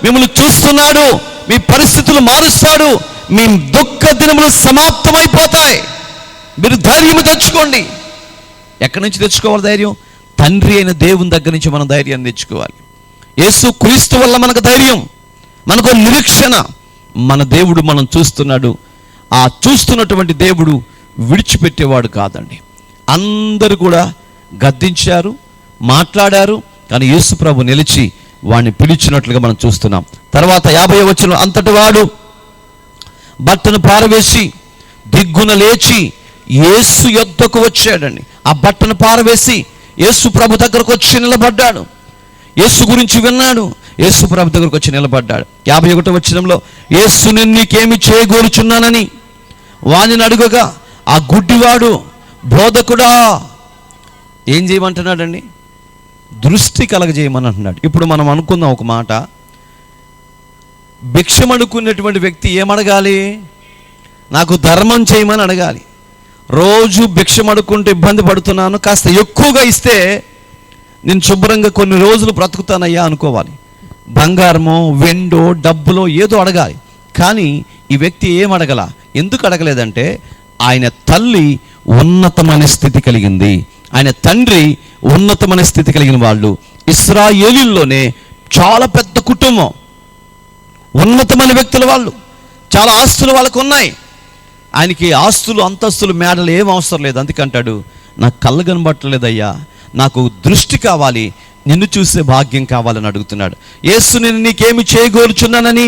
మిమ్మల్ని చూస్తున్నాడు. మీ పరిస్థితులు మారుస్తాడు. మీ దుఃఖ దినములు సమాప్తమైపోతాయి. మీరు ధైర్యం తెచ్చుకోండి. ఎక్కడి నుంచి తెచ్చుకోవాలి ధైర్యం? తండ్రి అయిన దేవుని దగ్గర నుంచి మనం ధైర్యాన్ని తెచ్చుకోవాలి. యేసు క్రీస్తు వల్ల మనకు ధైర్యం, మనకు నిరీక్షణ. మన దేవుడు మనం చూస్తున్నాడు. ఆ చూస్తున్నటువంటి దేవుడు విడిచిపెట్టేవాడు కాదండి. అందరూ కూడా గద్దించారు, మాట్లాడారు, కానీ యేసు ప్రభు నిలిచి వాడిని పిలిచినట్లుగా మనం చూస్తున్నాం. తర్వాత 50వ వచనం, అంతటి వాడు బట్టను పారవేసి దిగ్గున లేచి యేసు యొద్దకు వచ్చాడండి. ఆ బట్టను పారవేసి యేసు ప్రభు దగ్గరకు వచ్చి నిలబడ్డాడు. యేసు గురించి విన్నాడు. యేసు ప్రభు దగ్గరకు వచ్చి నిలబడ్డాడు. 51వ వచనంలో, యేసు నేను నీకేమి చేయగోరుచున్నానని వానిని అడుగగా ఆ గుడ్డివాడు, బోధకుడా, ఏం చేయమంటున్నాడండి? దృష్టి కలగజేయమని అంటున్నాడు. ఇప్పుడు మనం అనుకుందాం ఒక మాట, భిక్షమడుకునేటువంటి వ్యక్తి ఏమడగాలి? నాకు ధర్మం చేయమని అడగాలి. రోజు భిక్షమడుకుంటూ ఇబ్బంది పడుతున్నాను, కాస్త ఎక్కువగా ఇస్తే నేను శుభ్రంగా కొన్ని రోజులు బ్రతుకుతానయ్యా అనుకోవాలి. బంగారమో వెండో డబ్బులో ఏదో అడగాలి. కానీ ఈ వ్యక్తి ఏం అడగల. ఎందుకు అడగలేదంటే ఆయన తల్లి ఉన్నతమైన స్థితి కలిగింది, ఆయన తండ్రి ఉన్నతమైన స్థితి కలిగిన వాళ్ళు. ఇశ్రాయేలీల్లోనే చాలా పెద్ద కుటుంబం, ఉన్నతమైన వ్యక్తుల వాళ్ళు, చాలా ఆస్తులు వాళ్ళకు ఉన్నాయి. ఆయనకి ఆస్తులు అంతస్తులు మేడలు ఏం అవసరం లేదు. అందుకంటాడు, నాకు కళ్ళు కనబట్టలేదయ్యా, నాకు దృష్టి కావాలి, నిన్ను చూసే భాగ్యం కావాలని అడుగుతున్నాడు. యేసు నేను నీకేమి చేయగోరుచున్నానని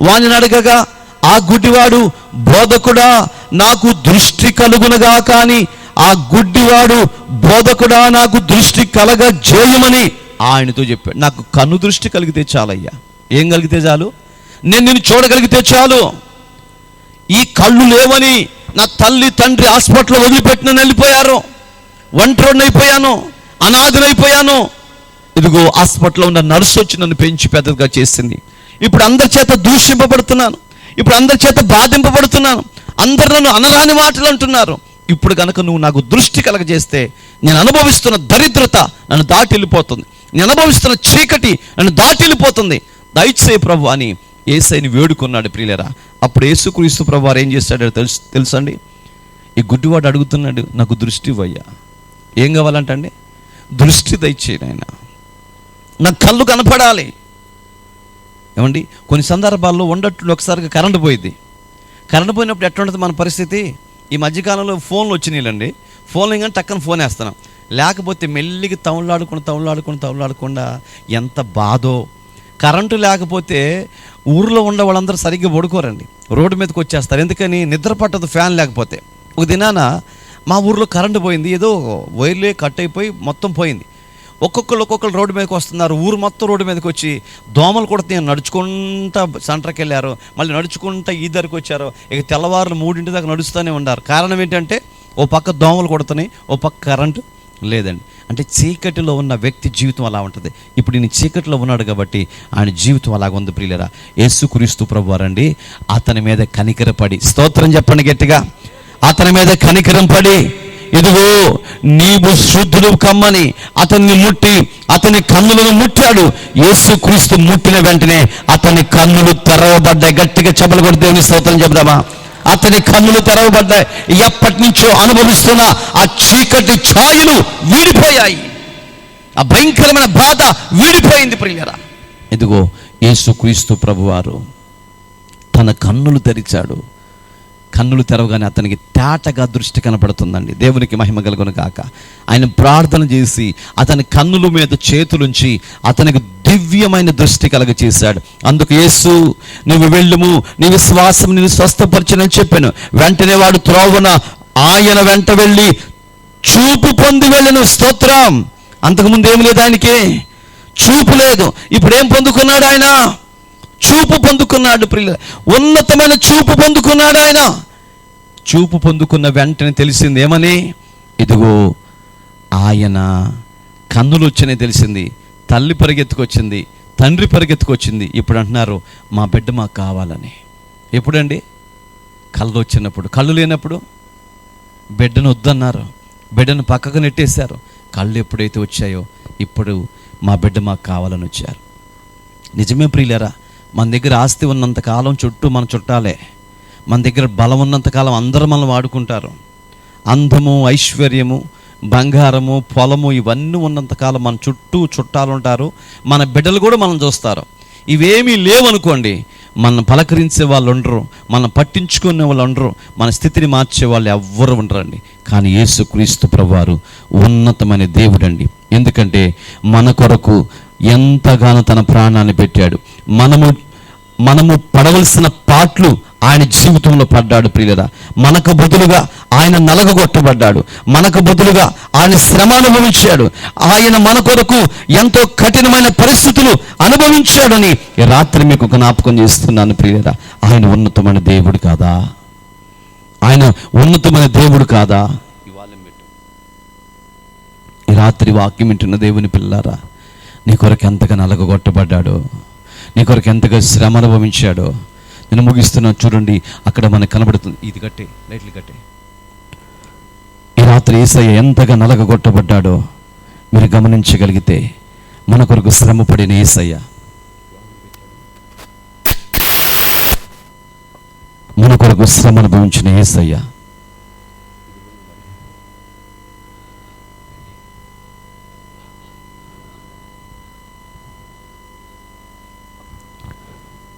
వానిని అడగగా ఆ గుడ్డివాడు, బోధకుడా నాకు దృష్టి కలుగునగా. కానీ ఆ గుడ్డివాడు, బోధకుడా నాకు దృష్టి కలగజేయమని ఆయనతో చెప్పాడు. నాకు కన్ను దృష్టి కలిగితే చాలయ్యా. ఏం కలిగితే చాలు? నేను నిన్ను చూడగలిగితే చాలు. ఈ కళ్ళు లేవని నా తల్లి తండ్రి హాస్పిటల్లో వదిలిపెట్టిన వెళ్ళిపోయారు. ఒంటరినైపోయాను, అనాథనైపోయాను. ఇదిగో హాస్పిటల్లో ఉన్న నర్సు వచ్చి నన్ను పెంచి పెద్దగా చేసింది. ఇప్పుడు అందరి చేత దూషింపబడుతున్నాను, ఇప్పుడు అందరి చేత బాధింపబడుతున్నాను, అందరు నన్ను అనరాని మాటలు అంటున్నారు. ఇప్పుడు కనుక నువ్వు నాకు దృష్టి కలగజేస్తే నేను అనుభవిస్తున్న దరిద్రత నన్ను దాటి వెళ్ళిపోతుంది, నేను అనుభవిస్తున్న చీకటి నన్ను దాటి వెళ్ళిపోతుంది. దయచేయి ప్రభు అని యేసయ్యని వేడుకున్నాడు. ప్రియులరా, అప్పుడు యేసుక్రీస్తు ప్రభు వారు ఏం చేస్తాడో తెలుసండి? ఈ గుడ్డివాడు అడుగుతున్నాడు, నాకు దృష్టి ఇవ్వయ్యా. ఏం కావాలంటండి? దృష్టి దయచేయి ఆయన, నా కళ్ళు కనపడాలి. ఏమండి, కొన్ని సందర్భాల్లో ఉండట్టు ఒకసారిగా కరెంటు పోయింది. కరెంటు పోయినప్పుడు ఎట్లా ఉంటుంది మన పరిస్థితి? ఈ మధ్యకాలంలో ఫోన్లు వచ్చినాయిలండి. ఫోన్లు ఇంకా టక్కన ఫోన్ వేస్తున్నాం. లేకపోతే మెల్లిగా తౌలాడకుండా ఎంత బాధో. కరెంటు లేకపోతే ఊర్లో ఉన్న వాళ్ళందరూ సరిగ్గా పడుకోరండి, రోడ్డు మీదకి వచ్చేస్తారు. ఎందుకని? నిద్ర పట్టదు ఫ్యాన్ లేకపోతే. ఒక దినాన మా ఊర్లో కరెంటు పోయింది. ఏదో వైర్లే కట్ అయిపోయి మొత్తం పోయింది. ఒక్కొక్కరు రోడ్డు మీదకి వస్తున్నారు. ఊరు మొత్తం రోడ్డు మీదకి వచ్చి దోమలు కొడుతున్నాయి. నడుచుకుంటా సెంటర్కి వెళ్ళారు, మళ్ళీ నడుచుకుంటా ఈ దగ్గరికి వచ్చారు. ఇక తెల్లవారులు 3 దాకా నడుస్తూనే ఉన్నారు. కారణం ఏంటంటే ఓ పక్క దోమలు కొడుతున్నాయి, ఓ పక్క కరెంటు లేదండి. అంటే చీకటిలో ఉన్న వ్యక్తి జీవితం అలా ఉంటుంది. ఇప్పుడు ఈయన చీకటిలో ఉన్నాడు కాబట్టి ఆయన జీవితం అలాగ ఉంది. ప్రియులరా, యేసుక్రీస్తు ప్రభువారండి అతని మీద కనికరపడి, స్తోత్రం చెప్పండి గట్టిగా, అతని మీద కనికరం పడి, ఇదిగో నీవు శుద్ధుడు కమ్మని అతన్ని ముట్టి అతని కన్నులను ముట్టాడు. యేసుక్రీస్తు ముట్టిన వెంటనే అతని కన్నులు తెరవబడ్డాయి. గట్టిగా చెప్పులు కొట్టి దేవుని స్తోత్రం చెప్దామా? అతని కన్నులు తెరవబడ్డాయి. ఎప్పటి నుంచో అనుభవిస్తున్న ఆ చీకటి ఛాయలు వీడిపోయాయి. ఆ భయంకరమైన బాధ వీడిపోయింది. ప్రియులరా, ఇదిగో యేసుక్రీస్తు ప్రభువారు తన కన్నులు తెరిచాడు. కన్నులు తెరవగానే అతనికి తేటగా దృష్టి కనపడుతుందండి. దేవునికి మహిమ కలుగును గాక. ఆయన ప్రార్థన చేసి అతని కన్నుల మీద చేతులుంచి అతనికి దివ్యమైన దృష్టి కలగచేశాడు. అందుకు యేసు, నువ్వు వెళ్ళుము, నీ విశ్వాసం నేను స్వస్థపరచునని చెప్పాను. వెంటనే వాడు త్రోవన ఆయన వెంట వెళ్ళి చూపు పొంది వెళ్ళను. స్తోత్రం. అంతకుముందు ఏమి లేదు ఆయనకి, చూపు లేదు. ఇప్పుడు ఏం పొందుకున్నాడు ఆయన? చూపు పొందుకున్నాడు ప్రియుల, ఉన్నతమైన చూపు పొందుకున్నాడు ఆయన. చూపు పొందుకున్న వెంటనే తెలిసింది ఏమని? ఇదిగో ఆయన కన్నులు వచ్చినాయి తెలిసింది. తల్లి పరిగెత్తుకొచ్చింది, తండ్రి పరిగెత్తుకొచ్చింది. ఇప్పుడు అంటున్నారు మా బిడ్డ మాకు కావాలని. ఎప్పుడండి? కళ్ళు వచ్చినప్పుడు. కళ్ళు లేనప్పుడు బిడ్డను వద్దన్నారు, బిడ్డను పక్కకు నెట్టేశారు. కళ్ళు ఎప్పుడైతే వచ్చాయో ఇప్పుడు మా బిడ్డ మాకు కావాలని వచ్చారు. నిజమే ప్రియులారా, మన దగ్గర ఆస్తి ఉన్నంతకాలం చుట్టూ మన చుట్టాలే, మన దగ్గర బలం ఉన్నంతకాలం అందరూ మనం వాడుకుంటారు. అందము, ఐశ్వర్యము, బంగారము, పొలము ఇవన్నీ ఉన్నంతకాలం మన చుట్టూ చుట్టాలు ఉంటారు. మన బిడ్డలు కూడా మనం చూస్తారు. ఇవేమీ లేవనుకోండి, మనం పలకరించే వాళ్ళు ఉండరు, మనం పట్టించుకునే వాళ్ళు ఉండరు, మన స్థితిని మార్చే వాళ్ళు ఎవ్వరు ఉండరండి. కానీ యేసుక్రీస్తు ప్రభువారు ఉన్నతమైన దేవుడండి. ఎందుకంటే మన కొరకు ఎంతగానో తన ప్రాణాన్ని పెట్టాడు. మనము పడవలసిన పాట్లు ఆయన జీవితంలో పడ్డాడు ప్రియులరా. మనకు బదులుగా ఆయన నలగగొట్టబడ్డాడు, మనకు బదులుగా ఆయన శ్రమ అనుభవించాడు, ఆయన మన కొరకు ఎంతో కఠినమైన పరిస్థితులు అనుభవించాడని ఈ రాత్రి మీకు జ్ఞాపకం చేస్తున్నాను ప్రియులరా. ఆయన ఉన్నతమైన దేవుడు కాదా? ఆయన ఉన్నతమైన దేవుడు కాదా? ఈ రాత్రి వాక్యం వింటున్న దేవుని పిల్లారా, నీ కొరకు ఎంతగా నలగగొట్టబడ్డాడో, నీ కొరకు ఎంతగా శ్రమ అనుభవించాడో. నేను ముగిస్తున్నా చూడండి, అక్కడ మనకు కనబడుతుంది. ఇది కట్టే, లైట్లు కట్టే. ఈ రాత్రి యేసయ్య ఎంతగా నలగగొట్టబడ్డాడో మీరు గమనించగలిగితే, మన కొరకు శ్రమ పడిన యేసయ్య, మన కొరకు శ్రమ అనుభవించిన యేసయ్య,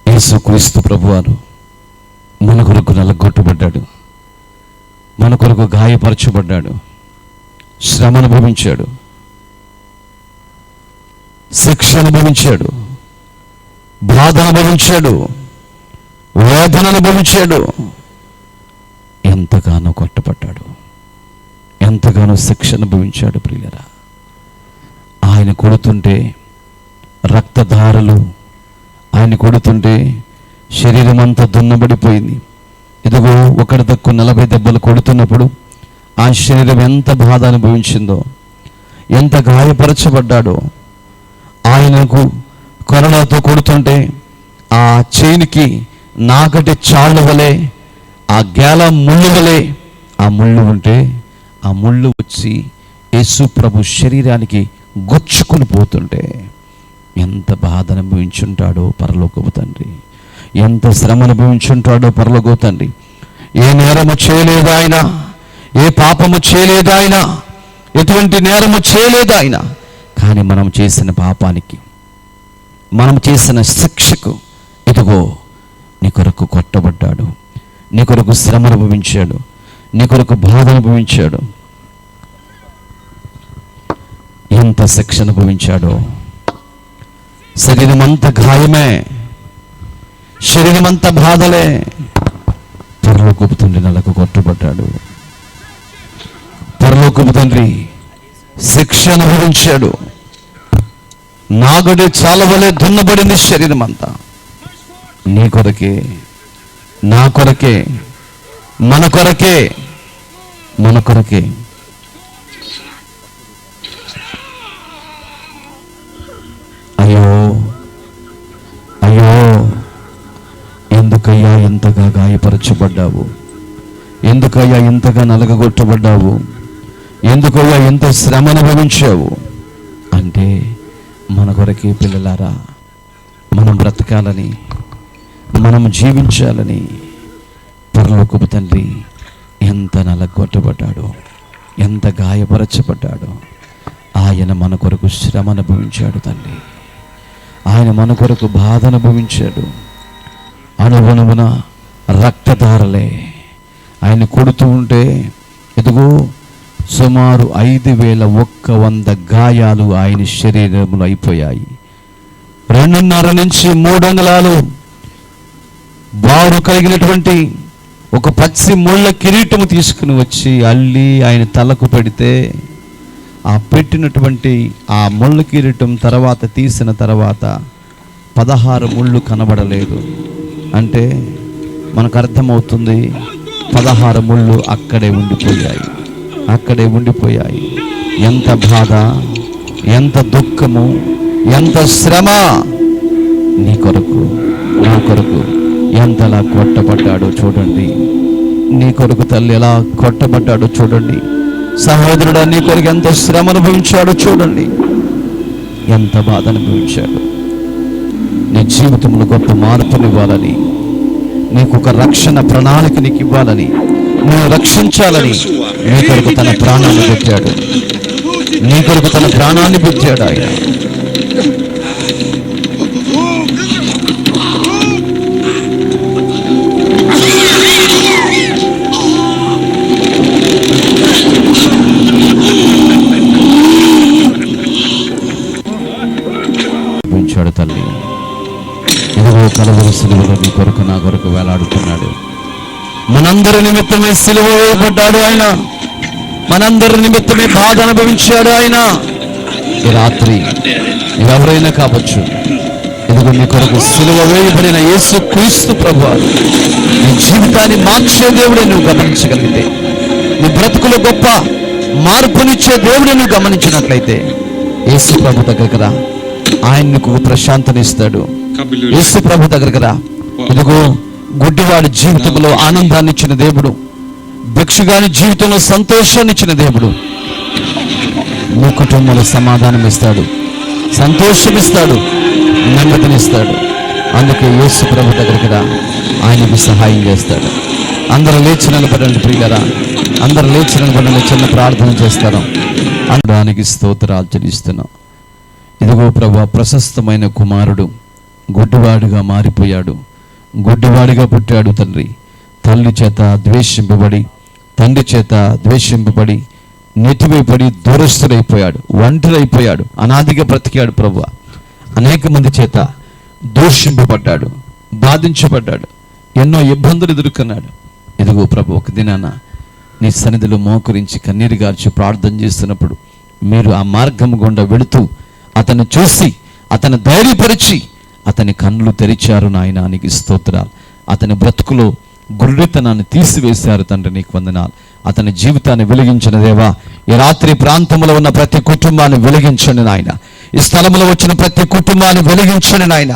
యేసుక్రీస్తు ప్రభువారు మన కొరకు నలగొట్టబడ్డాడు, మన కొరకు గాయపరచబడ్డాడు, శ్రమ అనుభవించాడు, శిక్ష అనుభవించాడు, బాధ అనుభవించాడు, వేదన అనుభవించాడు. ఎంతగానో కొట్టబడ్డాడు, ఎంతగానో శిక్ష అనుభవించాడు ప్రియులరా. ఆయన కొడుతుంటే రక్తధారలు, ఆయన కొడుతుంటే శరీరం అంతా దున్నబడిపోయింది. ఇదిగో ఒకటి తక్కువ 40 దెబ్బలు కొడుతున్నప్పుడు ఆ శరీరం ఎంత బాధ అనుభవించిందో, ఎంత గాయపరచబడ్డాడో. ఆయనకు కొరడాతో కొడుతుంటే ఆ చేనికి నాగటి చాళ్ళ వలె, ఆ గేల ముళ్ళు వలె ఆ ముళ్ళు ఉంటే ఆ ముళ్ళు వచ్చి యేసు ప్రభు శరీరానికి గుచ్చుకొని పోతుంటే ఎంత బాధ అనుభవించుంటాడో పరలోకపు తండ్రి, ఎంత శ్రమ అనుభవించుంటాడో పరలోకపు తండ్రి. ఏ నేరము చేయలేదు ఆయన, ఏ పాపము చేయలేదు ఆయన, ఎటువంటి నేరము చేయలేదు ఆయన. కానీ మనం చేసిన పాపానికి, మనం చేసిన శిక్షకు ఇదిగో నీ కొరకు కొట్టబడ్డాడు, నీ కొరకు శ్రమ అనుభవించాడు, నీ కొరకు బాధ అనుభవించాడు. ఎంత శిక్ష అనుభవించాడో. శరీరం అంతా గాయమే, శరీరం అంతా బాధలే. పరలోకపు తండ్రి నెలకు కొట్టబడ్డాడు, పరలోకపు తండ్రి శిక్ష అనుభవించాడు. నాగడి చాలవలే దున్నబడింది శరీరం అంతా. నీ కొరకే, నా కొరకే, మన కొరకే, మన కొరకే. అయ్యో అయ్యో, ఎందుకయ్యా ఇంతగా గాయపరచబడ్డావు? ఎందుకయ్యా ఇంతగా నలగగొట్టబడ్డావు? ఎందుకయ్యా ఇంత శ్రమ అనుభవించావు? అంటే మన కొరకే పిల్లలారా, మనం బ్రతకాలని, మనం జీవించాలని పరలోకపు తండ్రి ఎంత నలగొట్టబడ్డాడో, ఎంత గాయపరచబడ్డాడో. ఆయన మన కొరకు శ్రమ అనుభవించాడు తండ్రి, ఆయన మన కొరకు బాధ అనుభవించాడు. అనుగుణమున రక్తధారలే ఆయన కొడుతూ ఉంటే ఇదిగో సుమారు 5100 గాయాలు ఆయన శరీరంలో అయిపోయాయి. 2.5 నుంచి 3 అంగుళాలు బారు కలిగినటువంటి ఒక పచ్చి ముళ్ళ కిరీటము తీసుకుని వచ్చి అల్లి ఆయన తలకు పెడితే ఆ పెట్టినటువంటి ఆ ముళ్ళు కిరీటం తర్వాత తీసిన తర్వాత 16 ముళ్ళు కనబడలేదు. అంటే మనకు అర్థమవుతుంది 16 ముళ్ళు అక్కడే ఉండిపోయాయి. ఎంత బాధ, ఎంత దుఃఖము, ఎంత శ్రమ! నీ కొరకు, నా కొరకు ఎంతలా కొట్టబడ్డాడో చూడండి. నీ కొరకు తల్లి ఎలా కొట్టబడ్డాడో చూడండి. సహోదరుడు నీ కొరకు ఎంత శ్రమ అనుభవించాడో చూడండి, ఎంత బాధ అనుభవించాడు. నీ జీవితంలో గొప్ప మార్పునివ్వాలని, నీకు ఒక రక్షణ ప్రణాళిక నీకు ఇవ్వాలని, నువ్వు రక్షించాలని నీ కొరకు తన ప్రాణాన్ని పెట్టాడు. ఆయన. తల్లి ఇదిగో కలువరి సిలువలో నీ కొరకు, నా కొరకు వేలాడుతున్నాడు. మనందరి నిమిత్తమే సిలువ వేయబడ్డాడు ఆయన. మనందరి నిమిత్తమే బాధ అనుభవించాడు ఆయన. ఈ రాత్రి ఎవరైనా కావచ్చు, ఇదిగో నీ కొరకు సిలువ వేయబడిన యేసు క్రీస్తు ప్రభువు నీ జీవితాన్ని మార్చే దేవుడే నువ్వు గమనించగలిగితే, నీ బ్రతుకులో గొప్ప మార్పునిచ్చే దేవుడే నువ్వు గమనించినట్లయితే యేసు ప్రభు దగ్గరికి రా. ఆయన నీకు ప్రశాంతనిస్తాడు. యేసు ప్రభు దగ్గరికి రా. ఇదిగో గుడ్డివాడి జీవితంలో ఆనందాన్ని ఇచ్చిన దేవుడు, భిక్షుగాని జీవితంలో సంతోషాన్ని ఇచ్చిన దేవుడు నీ కుటుంబంలో సమాధానం ఇస్తాడు, సంతోషం ఇస్తాడు, నెమ్మదినిస్తాడు. అందుకే యేసు ప్రభు దగ్గరికి రా, ఆయనకు సహాయం చేస్తాడు. అందరూ లేచి నిలబడండి ప్రియులారా, అందరూ లేచి నిలబడండి. చిన్న ప్రార్థన చేస్తాను. అందడానికి స్తోత్రాలు చెల్లిస్తున్నాం. ఇదిగో ప్రభు, ప్రశస్తమైన కుమారుడు గుడ్డివాడిగా మారిపోయాడు, గుడ్డివాడిగా పుట్టాడు. తండ్రి తల్లి చేత ద్వేషింపబడి, తండ్రి చేత ద్వేషింపబడి, నెటివైపడి దూరస్తుడైపోయాడు, ఒంటరైపోయాడు, అనాదిగా బ్రతికాడు. ప్రభు అనేక మంది చేత దూషింపబడ్డాడు, బాధించబడ్డాడు, ఎన్నో ఇబ్బందులు ఎదుర్కొన్నాడు. ఇదిగో ప్రభు, ఒక దినాన నీ సన్నిధిలో మోకరించి కన్నీరు గార్చి ప్రార్థన చేస్తున్నప్పుడు మీరు ఆ మార్గం గుండా వెళుతూ అతను చూసి, అతను ధైర్యపరిచి అతని కన్నులు తెరిచారు. నాయన నీకు స్తోత్రాలు. అతని బ్రతుకులో గుర్రెతనాన్ని తీసివేశారు. తండ్రి నీకు వందనాలు. అతని జీవితాన్ని వెలిగించిన దేవా, ఈ రాత్రి ప్రాంతంలో ఉన్న ప్రతి కుటుంబాన్ని వెలిగించండి నాయన. ఈ స్థలంలో వచ్చిన ప్రతి కుటుంబాన్ని వెలిగించండి నాయన.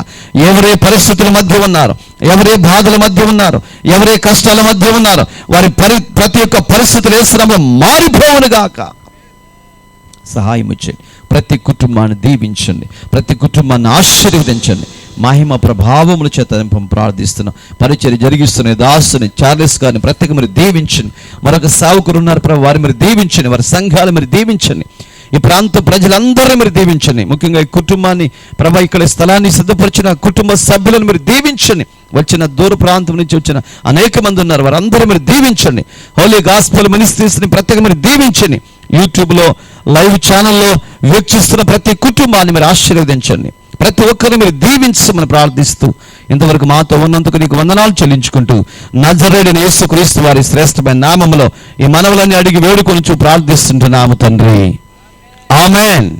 ఎవరే పరిస్థితుల మధ్య ఉన్నారు, ఎవరే బాధల మధ్య ఉన్నారు, ఎవరే కష్టాల మధ్య ఉన్నారు, వారి ప్రతి ఒక్క పరిస్థితులు ఏ శ్రమలో మారిపోవునుగాక. సహాయం ఇచ్చండి. ప్రతి కుటుంబాన్ని దీవించండి, ప్రతి కుటుంబాన్ని ఆశీర్వదించండి. మహిమ ప్రభావముల చేత ప్రార్థిస్తున్నాం. పరిచర్య జరిగిస్తున్న దాసుని చార్లెస్ గారిని ప్రత్యేక మీరు దీవించండి. మరొక సేవకులు ఉన్నారు ప్రభు, వారిని మీరు దీవించండి. వారి సంఘాలు మీరు దీవించండి. ఈ ప్రాంత ప్రజలందరూ మీరు దీవించండి. ముఖ్యంగా ఈ కుటుంబాన్ని ప్రభు, ఇక్కడ స్థలాన్ని సిద్ధపరిచిన కుటుంబ సభ్యులను మీరు దీవించండి. వచ్చిన దూర ప్రాంతం నుంచి వచ్చిన అనేక మంది ఉన్నారు, వారందరూ మీరు దీవించండి. హోలీ గాస్పెల్ మినిస్ట్రీస్ని ప్రత్యేక మీరు దీవించండి. యూట్యూబ్లో లైవ్ ఛానల్లో వీక్షిస్తున్న ప్రతి కుటుంబాన్ని మీరు ఆశీర్వదించండి. ప్రతి ఒక్కరిని మీరు దీవించమని ప్రార్థిస్తూ ఇంతవరకు మాతో ఉన్నందుకు నీకు వందనాలు చెల్లించుకుంటూ నజరేయుడైన యేసుక్రీస్తు వారి శ్రేష్టమైన నామములో ఈ మనవులన్నీ అడిగి వేడుకొనుచు ప్రార్థిస్తుంటున్నాము తండ్రి. ఆమేన్.